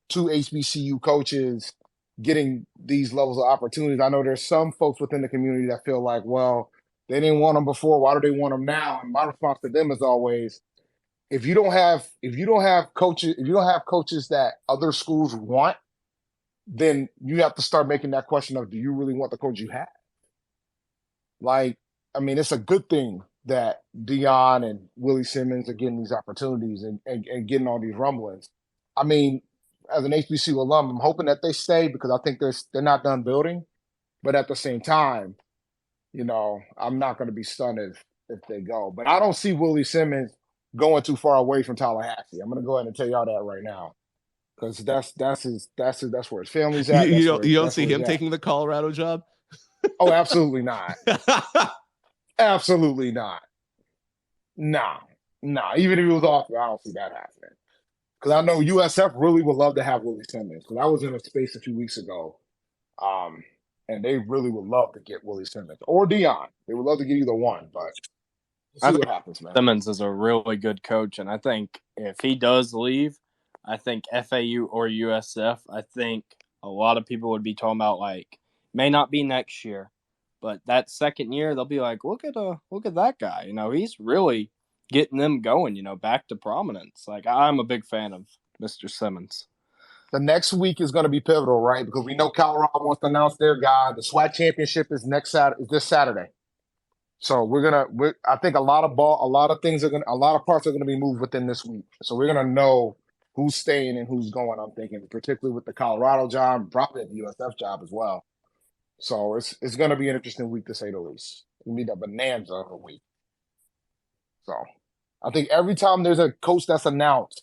Speaker 10: 2 HBCU coaches getting these levels of opportunities. I know there's some folks within the community that feel like, well, they didn't want them before. Why do they want them now? And my response to them is always, if you don't have coaches that other schools want, then you have to start making that question of, do you really want the coach you have? Like, I mean, it's a good thing that Deion and Willie Simmons are getting these opportunities and getting all these rumblings. I mean, as an HBCU alum, I'm hoping that they stay because I think they're not done building. But at the same time, I'm not going to be stunned if they go. But I don't see Willie Simmons going too far away from Tallahassee. I'm going to go ahead and tell y'all that right now, because that's where his family's at.
Speaker 1: You don't see him taking the Colorado job?
Speaker 10: Oh, absolutely not. Absolutely not. Nah. Even if he was off, I don't see that happening. Because I know USF really would love to have Willie Simmons. Because I was in a space a few weeks ago, and they really would love to get Willie Simmons or Deion. They would love to get either one, but we'll see what happens, man.
Speaker 14: Simmons is a really good coach, and I think if he does leave, I think FAU or USF, I think a lot of people would be talking about, like, may not be next year, but that second year they'll be like, look at that guy. He's really getting them going, back to prominence. Like, I'm a big fan of Mr. Simmons?
Speaker 10: The next week is going to be pivotal, right? Because we know Colorado wants to announce their guy. The SWAT championship is this Saturday. So I think a lot of parts are gonna be moved within this week. So we're gonna know who's staying and who's going. I'm thinking, particularly with the Colorado job, probably the USF job as well. So it's gonna be an interesting week to say the least. It'll be the bonanza of a week. So I think every time there's a coach that's announced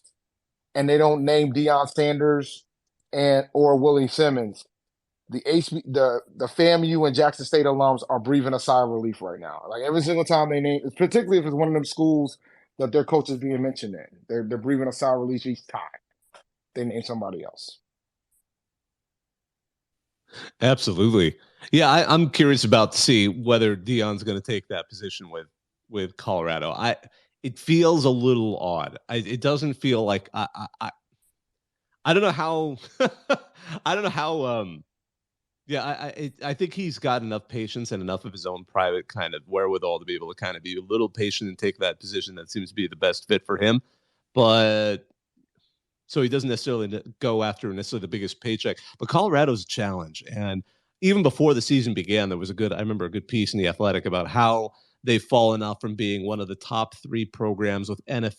Speaker 10: and they don't name Deion Sanders or Willie Simmons, the FAMU and Jackson State alums are breathing a sigh of relief right now. Like every single time they name, particularly if it's one of them schools that their coach is being mentioned in, they're breathing a sigh of relief each time they name somebody else.
Speaker 1: Absolutely. Yeah, I'm curious about to see whether Dion's going to take that position with Colorado. It feels a little odd. It doesn't feel like I don't know how I don't know how yeah, I think he's got enough patience and enough of his own private kind of wherewithal to be able to kind of be a little patient and take that position that seems to be the best fit for him. But so he doesn't necessarily go after necessarily the biggest paycheck. But Colorado's a challenge. And even before the season began, there was I remember a good piece in The Athletic about how they've fallen off from being one of the top 3 programs with active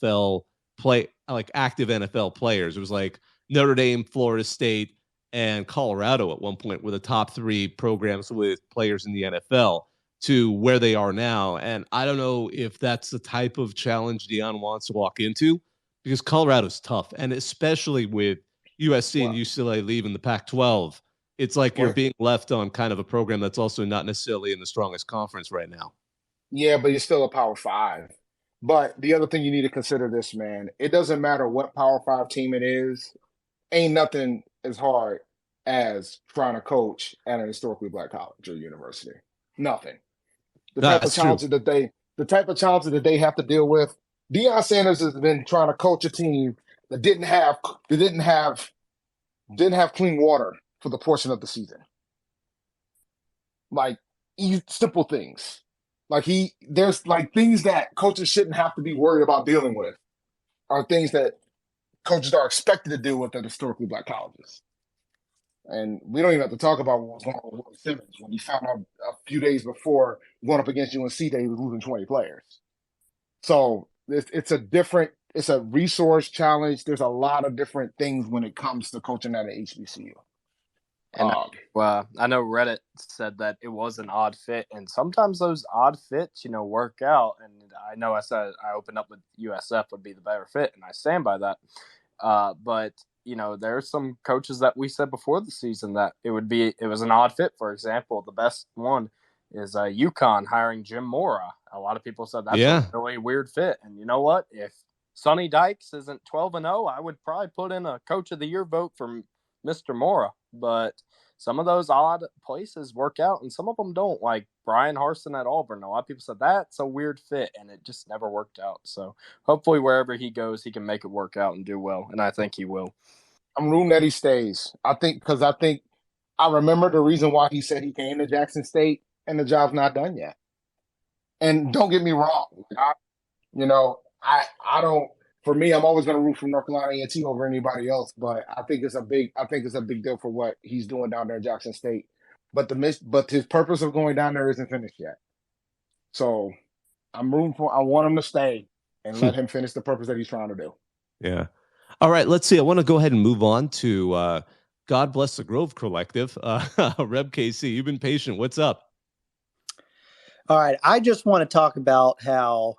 Speaker 1: NFL players. It was like Notre Dame, Florida State, and Colorado at one point were the top 3 programs with players in the NFL to where they are now. And I don't know if that's the type of challenge Deion wants to walk into, because Colorado's tough. And especially with USC and UCLA leaving the Pac-12, it's like you're being left on kind of a program that's also not necessarily in the strongest conference right now.
Speaker 10: Yeah, but you're still a Power 5. But the other thing you need to consider this, man, it doesn't matter what Power 5 team it is. Ain't nothing as hard as trying to coach at an historically black college or university. Nothing. The type of challenges that they have to deal with. Deion Sanders has been trying to coach a team that didn't have clean water for the portion of the season. Like simple things. There's things that coaches shouldn't have to be worried about dealing with, are things that coaches are expected to deal with at historically black colleges. And we don't even have to talk about what was going on with Willie Simmons when he found out a few days before going up against UNC that he was losing 20 players. So it's a resource challenge. There's a lot of different things when it comes to coaching at an HBCU.
Speaker 14: And I know Reddit said that it was an odd fit, and sometimes those odd fits, work out. And I know I said I opened up with USF would be the better fit, and I stand by that. But there are some coaches that we said before the season that it was an odd fit. For example, the best one is UConn hiring Jim Mora. A lot of people said that's a really weird fit. And you know what? If Sonny Dykes isn't 12-0, I would probably put in a Coach of the Year vote for Mr. Mora. But some of those odd places work out, and some of them don't. Like Brian Harsin at Auburn. A lot of people said that's a weird fit, and it just never worked out. So hopefully wherever he goes, he can make it work out and do well, and I think he will.
Speaker 10: I'm rooting that he stays. I remember the reason why he said he came to Jackson State, and the job's not done yet. And don't get me wrong, I don't. For me, I'm always going to root for North Carolina A&T over anybody else, but I think it's a big deal for what he's doing down there at Jackson State. But his purpose of going down there isn't finished yet. So I want him to stay and let him finish the purpose that he's trying to do.
Speaker 1: Yeah. All right, let's see. I want to go ahead and move on to God Bless the Grove Collective. Reb KC, you've been patient. What's up?
Speaker 15: All right. I just want to talk about how,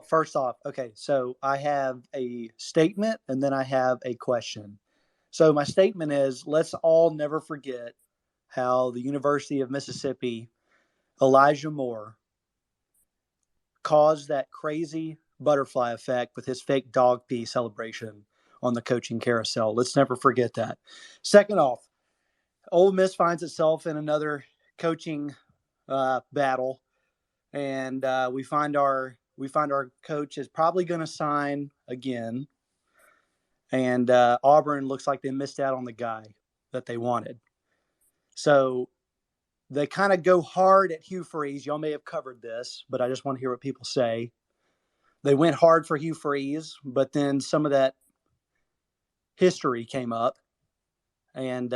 Speaker 15: first off, okay, so I have a statement and then I have a question. So my statement is, let's all never forget how the University of Mississippi, Elijah Moore, caused that crazy butterfly effect with his fake dog pee celebration on the coaching carousel. Let's never forget that. Second off, Ole Miss finds itself in another coaching battle, and we find our coach is probably going to sign again, and Auburn looks like they missed out on the guy that they wanted. So they kind of go hard at Hugh Freeze. Y'all may have covered this, but I just want to hear what people say. They went hard for Hugh Freeze, but then some of that history came up, and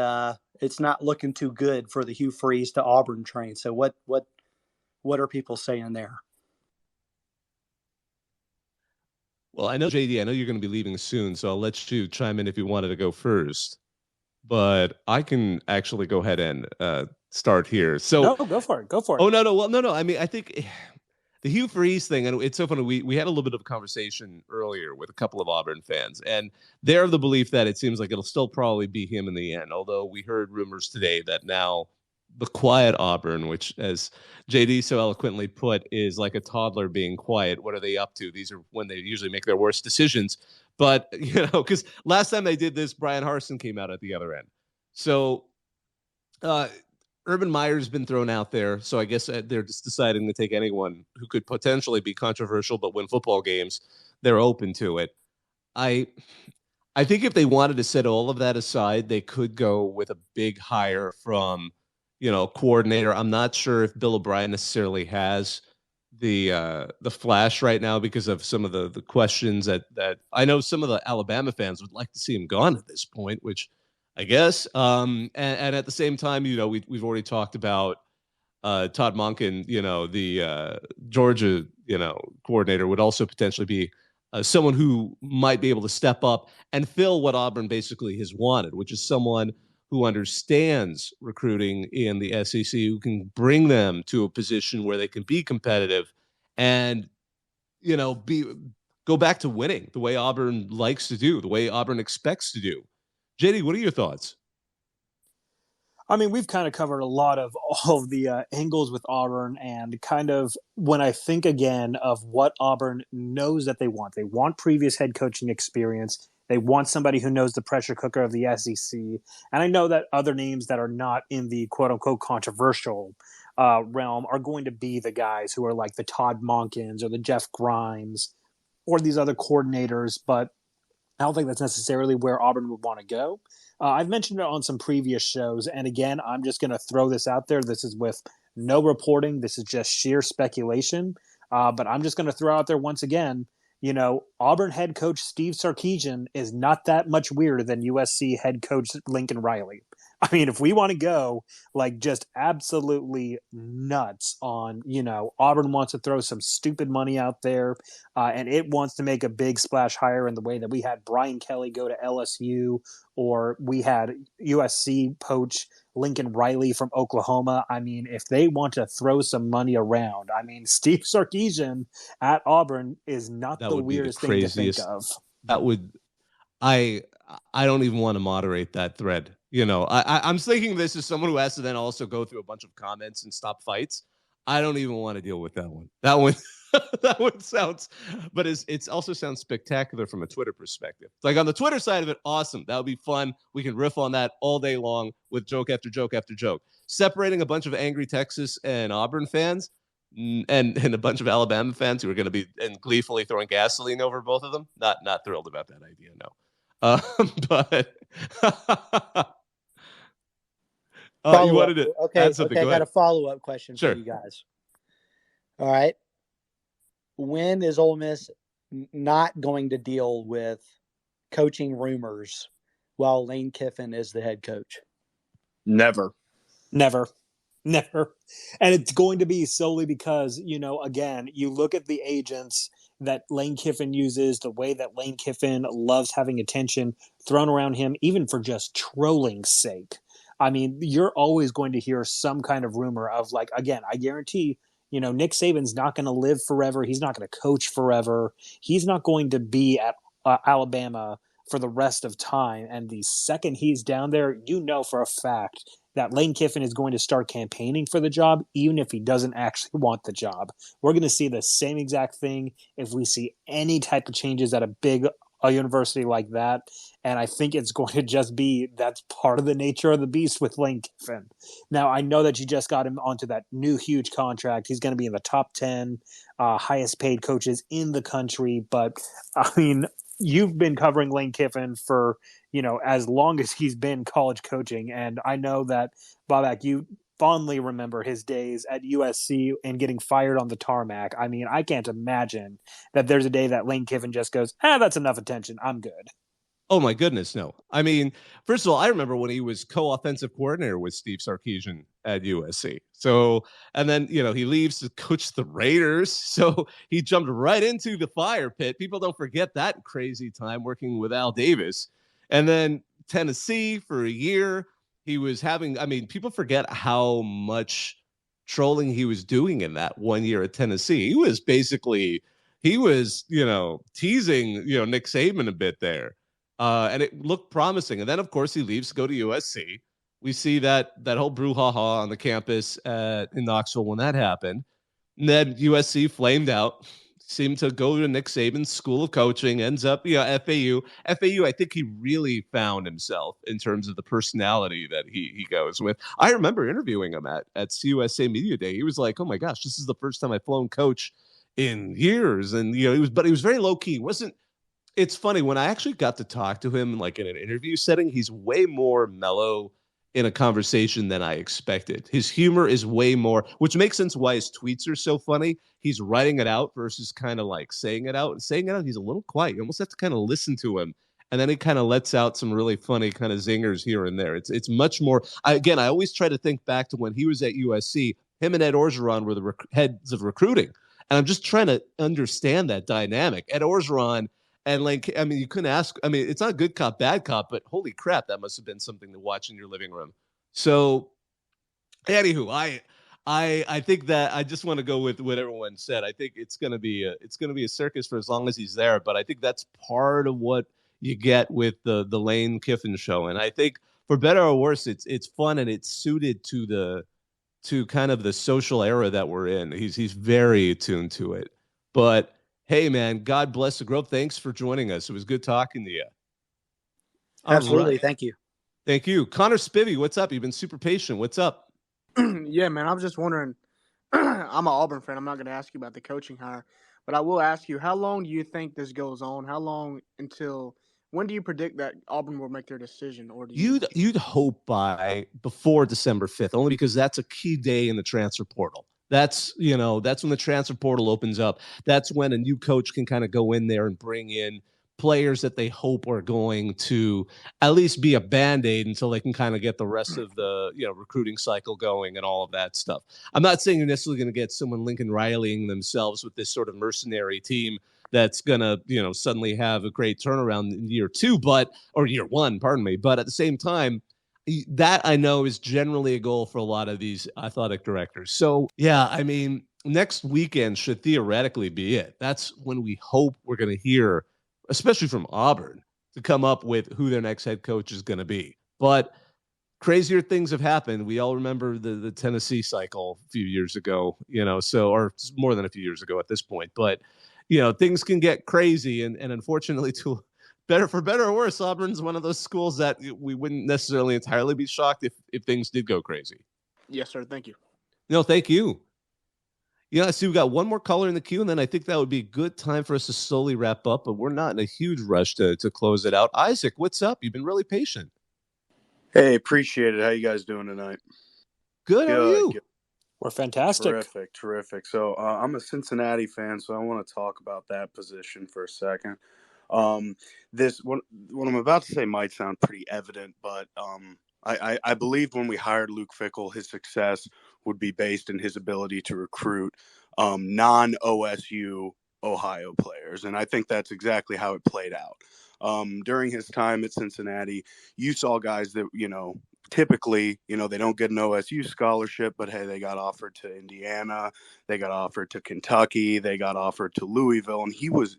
Speaker 15: it's not looking too good for the Hugh Freeze to Auburn train. So what are people saying there?
Speaker 1: Well, I know, JD, I know you're going to be leaving soon, so I'll let you chime in if you wanted to go first. But I can actually go ahead and start here. So,
Speaker 3: No, go for it. Go for it.
Speaker 1: oh, no. Well, no. I mean, I think the Hugh Freeze thing, and it's so funny. We had a little bit of a conversation earlier with a couple of Auburn fans, and they're of the belief that it seems like it'll still probably be him in the end. Although we heard rumors today that now the quiet Auburn, which, as JD so eloquently put, is like a toddler being quiet. What are they up to? These are when they usually make their worst decisions. But, because last time they did this, Brian Harsin came out at the other end. So, Urban Meyer's been thrown out there, so I guess they're just deciding to take anyone who could potentially be controversial but win football games. They're open to it. I think if they wanted to set all of that aside, they could go with a big hire from, coordinator. I'm not sure if Bill O'Brien necessarily has the flash right now because of some of the questions that I know some of the Alabama fans would like to see him gone at this point, which I guess. And at the same time, we've already talked about Todd Monken, the Georgia, coordinator would also potentially be someone who might be able to step up and fill what Auburn basically has wanted, which is someone who understands recruiting in the SEC, who can bring them to a position where they can be competitive and, go back to winning the way Auburn likes to do, the way Auburn expects to do. JD, what are your thoughts?
Speaker 3: I mean, we've kind of covered a lot of all of the angles with Auburn, and kind of when I think again of what Auburn knows that they want previous head coaching experience. They want somebody who knows the pressure cooker of the SEC. And I know that other names that are not in the quote unquote controversial realm are going to be the guys who are like the Todd Monkins or the Jeff Grimes or these other coordinators, but I don't think that's necessarily where Auburn would want to go. I've mentioned it on some previous shows, and again, I'm just going to throw this out there. This is with no reporting. This is just sheer speculation. But I'm just going to throw out there once again, Auburn head coach Steve Sarkisian is not that much weirder than USC head coach Lincoln Riley. I mean, if we want to go like just absolutely nuts on, Auburn wants to throw some stupid money out there and it wants to make a big splash hire in the way that we had Brian Kelly go to LSU or we had USC poach Lincoln Riley from Oklahoma. I mean, if they want to throw some money around, I mean, Steve Sarkisian at Auburn is not the weirdest thing to think of.
Speaker 1: That would, I don't even want to moderate that thread. I'm thinking this is someone who has to then also go through a bunch of comments and stop fights. I don't even want to deal with that one. That one sounds, but it also sounds spectacular from a Twitter perspective. Like on the Twitter side of it, awesome. That would be fun. We can riff on that all day long with joke after joke after joke. Separating a bunch of angry Texas and Auburn fans and a bunch of Alabama fans who are going to be gleefully throwing gasoline over both of them. Not thrilled about that idea, no. But you wanted to add something.
Speaker 15: Okay, I got a follow-up question
Speaker 1: for
Speaker 15: you guys. All right. When is Ole Miss not going to deal with coaching rumors while Lane Kiffin is the head coach?
Speaker 14: Never.
Speaker 3: And it's going to be solely because, again, you look at the agents that Lane Kiffin uses, the way that Lane Kiffin loves having attention thrown around him, even for just trolling's sake. I mean, you're always going to hear some kind of rumor of like, again, I guarantee, Nick Saban's not going to live forever. He's not going to coach forever. He's not going to be at Alabama for the rest of time. And the second he's down there, for a fact that Lane Kiffin is going to start campaigning for the job, even if he doesn't actually want the job. We're going to see the same exact thing if we see any type of changes at a big university like that. And I think it's going to just be that's part of the nature of the beast with Lane Kiffin. Now, I know that you just got him onto that new huge contract. He's going to be in the top 10 highest paid coaches in the country. But, I mean, you've been covering Lane Kiffin for, as long as he's been college coaching. And I know that, Bobak, you fondly remember his days at USC and getting fired on the tarmac. I mean, I can't imagine that there's a day that Lane Kiffin just goes, that's enough attention. I'm good.
Speaker 1: Oh my goodness, no. I mean, first of all, I remember when he was co-offensive coordinator with Steve Sarkisian at USC. So, and then he leaves to coach the Raiders. So he jumped right into the fire pit. People don't forget that crazy time working with Al Davis, and then Tennessee for a year. He was having. I mean, people forget how much trolling he was doing in that 1 year at Tennessee. He was teasing Nick Saban a bit there. And it looked promising. And then, of course, he leaves to go to USC. We see that whole brouhaha on the campus in Knoxville when that happened. And then USC flamed out, seemed to go to Nick Saban's school of coaching, ends up, FAU. FAU, I think he really found himself in terms of the personality that he goes with. I remember interviewing him at CUSA Media Day. He was like, oh my gosh, this is the first time I've flown coach in years. And, he was very low key. It's funny when I actually got to talk to him like in an interview setting, he's way more mellow in a conversation than I expected. His humor is way more, which makes sense why his tweets are so funny. He's writing it out versus kind of like saying it out. And saying it out, he's a little quiet. You almost have to kind of listen to him. And then he kind of lets out some really funny kind of zingers here and there. It's much more. I always try to think back to when he was at USC. Him and Ed Orgeron were the heads of recruiting. And I'm just trying to understand that dynamic. Ed Orgeron, and you couldn't ask. I mean, it's not good cop, bad cop, but holy crap, that must have been something to watch in your living room. So, anywho, I think that I just want to go with what everyone said. I think it's gonna be a circus for as long as he's there. But I think that's part of what you get with the Lane Kiffin show. And I think for better or worse, it's fun and it's suited to kind of the social era that we're in. He's very attuned to it. But hey, man, God bless the Grove. Thanks for joining us. It was good talking to you.
Speaker 15: Absolutely.
Speaker 1: Right.
Speaker 15: Thank you.
Speaker 1: Thank you. Connor Spivey, what's up? You've been super patient. What's up?
Speaker 16: Yeah, man, I was just wondering. I'm an Auburn fan. I'm not going to ask you about the coaching hire, but I will ask you, how long do you think this goes on? How long until when do you predict that Auburn will make their decision? Or do
Speaker 1: you'd hope by before December 5th, only because that's a key day in the transfer portal. That's when the transfer portal opens up. That's when a new coach can kind of go in there and bring in players that they hope are going to at least be a Band-Aid until they can kind of get the rest of the recruiting cycle going and all of that stuff. I'm not saying you're necessarily going to get someone Lincoln Rileying themselves with this sort of mercenary team that's going to suddenly have a great turnaround in year 2, or year 1, pardon me. But at the same time, that I know is generally a goal for a lot of these athletic directors. So, yeah, I mean, next weekend should theoretically be it. That's when we hope we're going to hear, especially from Auburn, to come up with who their next head coach is going to be. But crazier things have happened. We all remember the Tennessee cycle a few years ago, or more than a few years ago at this point. But, things can get crazy. And unfortunately, for better or worse, Auburn's one of those schools that we wouldn't necessarily entirely be shocked if things did go crazy.
Speaker 16: Yes, sir. Thank you.
Speaker 1: No, thank you. Yeah, I see we got one more caller in the queue, and then I think that would be a good time for us to slowly wrap up, but we're not in a huge rush to close it out. Isaac, what's up? You've been really patient.
Speaker 17: Hey, appreciate it. How you guys doing tonight?
Speaker 1: Good. How are you?
Speaker 3: Good. We're fantastic.
Speaker 17: Terrific. So I'm a Cincinnati fan, so I want to talk about that position for a second. This what I'm about to say might sound pretty evident, but I believed when we hired Luke Fickell, his success would be based in his ability to recruit non-OSU Ohio players, and I think that's exactly how it played out. During his time at Cincinnati, you saw guys that typically, they don't get an OSU scholarship, but hey, they got offered to Indiana, they got offered to Kentucky, they got offered to Louisville, and he was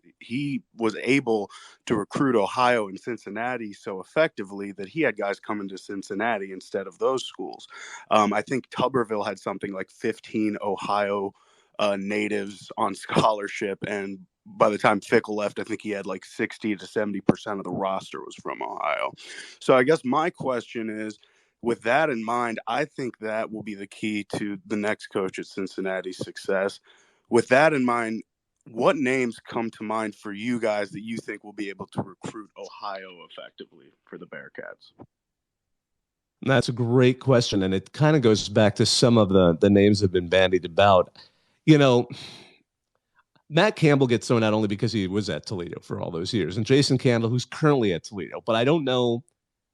Speaker 17: able to recruit Ohio and Cincinnati so effectively that he had guys coming to Cincinnati instead of those schools. I think Tuberville had something like 15 Ohio natives on scholarship, and by the time Fickell left, I think he had like 60 to 70% of the roster was from Ohio. So I guess my question is, with that in mind, I think that will be the key to the next coach at Cincinnati's success. With that in mind, what names come to mind for you guys that you think will be able to recruit Ohio effectively for the Bearcats?
Speaker 1: That's a great question, and it kind of goes back to some of the names that have been bandied about. Matt Campbell gets thrown out only because he was at Toledo for all those years, and Jason Candle, who's currently at Toledo. But I don't know.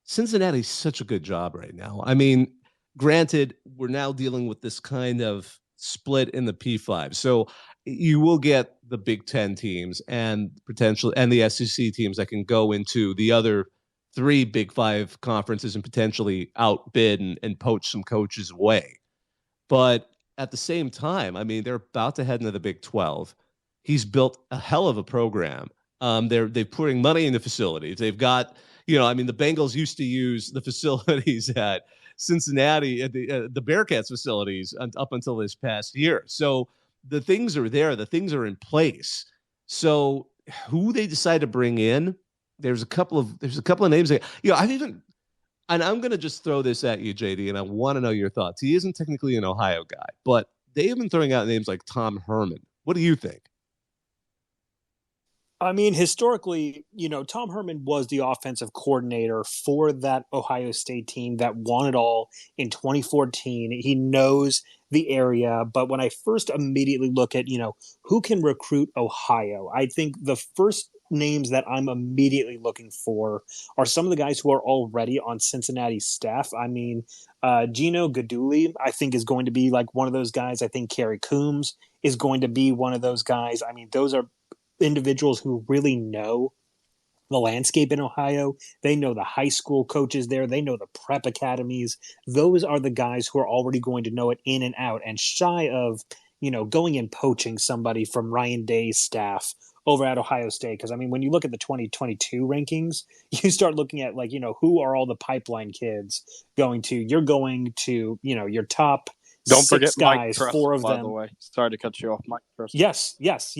Speaker 1: Cincinnati's such a good job right now. I mean, granted, we're now dealing with this kind of split in the P5. So you will get the Big Ten teams and potentially and the SEC teams that can go into the other three Big Five conferences and potentially outbid and poach some coaches away. But at the same time, I mean, they're about to head into the Big 12. He's built a hell of a program. They're putting money in the facilities. They've got, I mean, the Bengals used to use the facilities at Cincinnati, at the Bearcats facilities up until this past year. So the things are there. The things are in place. So who they decide to bring in, there's a couple of names. I've even, and I'm going to just throw this at you, JD, and I want to know your thoughts. He isn't technically an Ohio guy, but they have been throwing out names like Tom Herman. What do you think?
Speaker 3: I mean, historically, Tom Herman was the offensive coordinator for that Ohio State team that won it all in 2014. He knows the area. But when I first immediately look at, who can recruit Ohio, I think the first names that I'm immediately looking for are some of the guys who are already on Cincinnati's staff. I mean, Gino Gaduli, I think, is going to be like one of those guys. I think Kerry Coombs is going to be one of those guys. I mean, those are individuals who really know the landscape in Ohio. They know the high school coaches there. They know the prep academies. Those are the guys who are already going to know it in and out, and shy of, going and poaching somebody from Ryan Day's staff over at Ohio State. Because, I mean, when you look at the 2022 rankings, you start looking at, like, who are all the pipeline kids going to? You're going to, your top
Speaker 14: Don't
Speaker 3: six
Speaker 14: forget Mike
Speaker 3: guys,
Speaker 14: Tressel,
Speaker 3: four of
Speaker 14: by
Speaker 3: them.
Speaker 14: the way. Sorry to cut you off, Mike Tressel.
Speaker 3: Yes.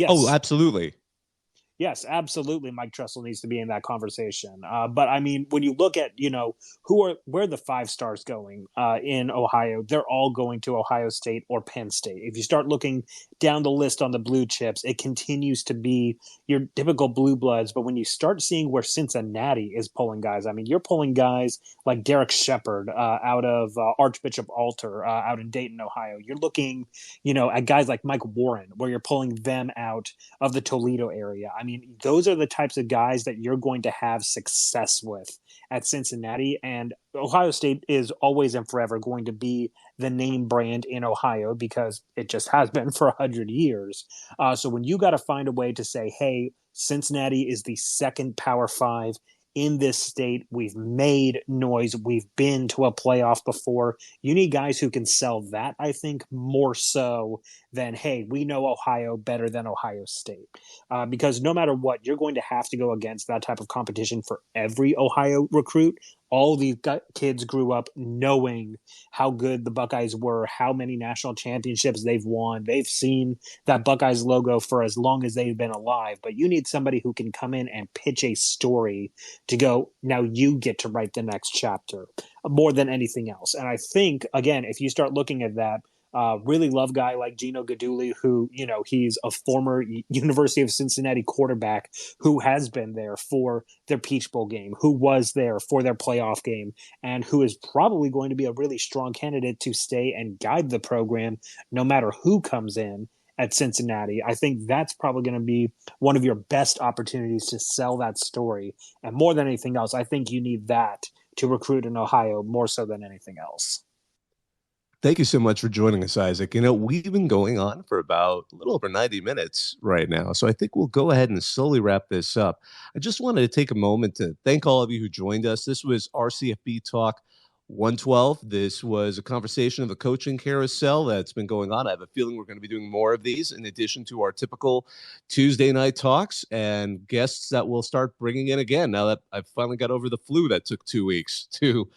Speaker 1: Oh, absolutely.
Speaker 3: Yes, absolutely. Mike Tressel needs to be in that conversation. But I mean, when you look at, where the 5 stars going in Ohio, they're all going to Ohio State or Penn State. If you start looking down the list on the blue chips, it continues to be your typical blue bloods. But when you start seeing where Cincinnati is pulling guys, I mean, you're pulling guys like Derek Shepard out of Archbishop Alter out in Dayton, Ohio. You're looking, at guys like Mike Warren, where you're pulling them out of the Toledo area. I mean, those are the types of guys that you're going to have success with at Cincinnati. And Ohio State is always and forever going to be the name brand in Ohio because it just has been for 100 years. So when you got to find a way to say, hey, Cincinnati is the second Power 5 in this state. We've made noise. We've been to a playoff before. You need guys who can sell that, I think, more so than, hey, we know Ohio better than Ohio State. Because no matter what, you're going to have to go against that type of competition for every Ohio recruit. All these kids grew up knowing how good the Buckeyes were, how many national championships they've won. They've seen that Buckeyes logo for as long as they've been alive. But you need somebody who can come in and pitch a story to go, now you get to write the next chapter more than anything else. And I think, again, if you start looking at that, really love guy like Gino Gaduli, who, he's a former University of Cincinnati quarterback who has been there for their Peach Bowl game, who was there for their playoff game, and who is probably going to be a really strong candidate to stay and guide the program no matter who comes in at Cincinnati. I think that's probably going to be one of your best opportunities to sell that story. And more than anything else, I think you need that to recruit in Ohio more so than anything else.
Speaker 1: Thank you so much for joining us, Isaac. We've been going on for about a little over 90 minutes right now, so I think we'll go ahead and slowly wrap this up. I just wanted to take a moment to thank all of you who joined us. This was our CFB Talk 112. This was a conversation of the Coaching Carousel that's been going on. I have a feeling we're going to be doing more of these in addition to our typical Tuesday night talks and guests that we'll start bringing in again now that I've finally got over the flu that took 2 weeks to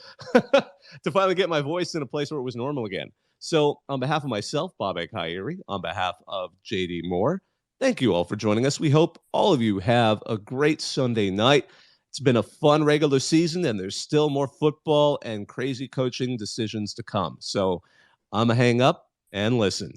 Speaker 1: to finally get my voice in a place where it was normal again. So on behalf of myself, Bob Ekhairi, on behalf of JD Moore, thank you all for joining us. We hope all of you have a great Sunday night. It's been a fun regular season, and there's still more football and crazy coaching decisions to come. So I'm going to hang up and listen.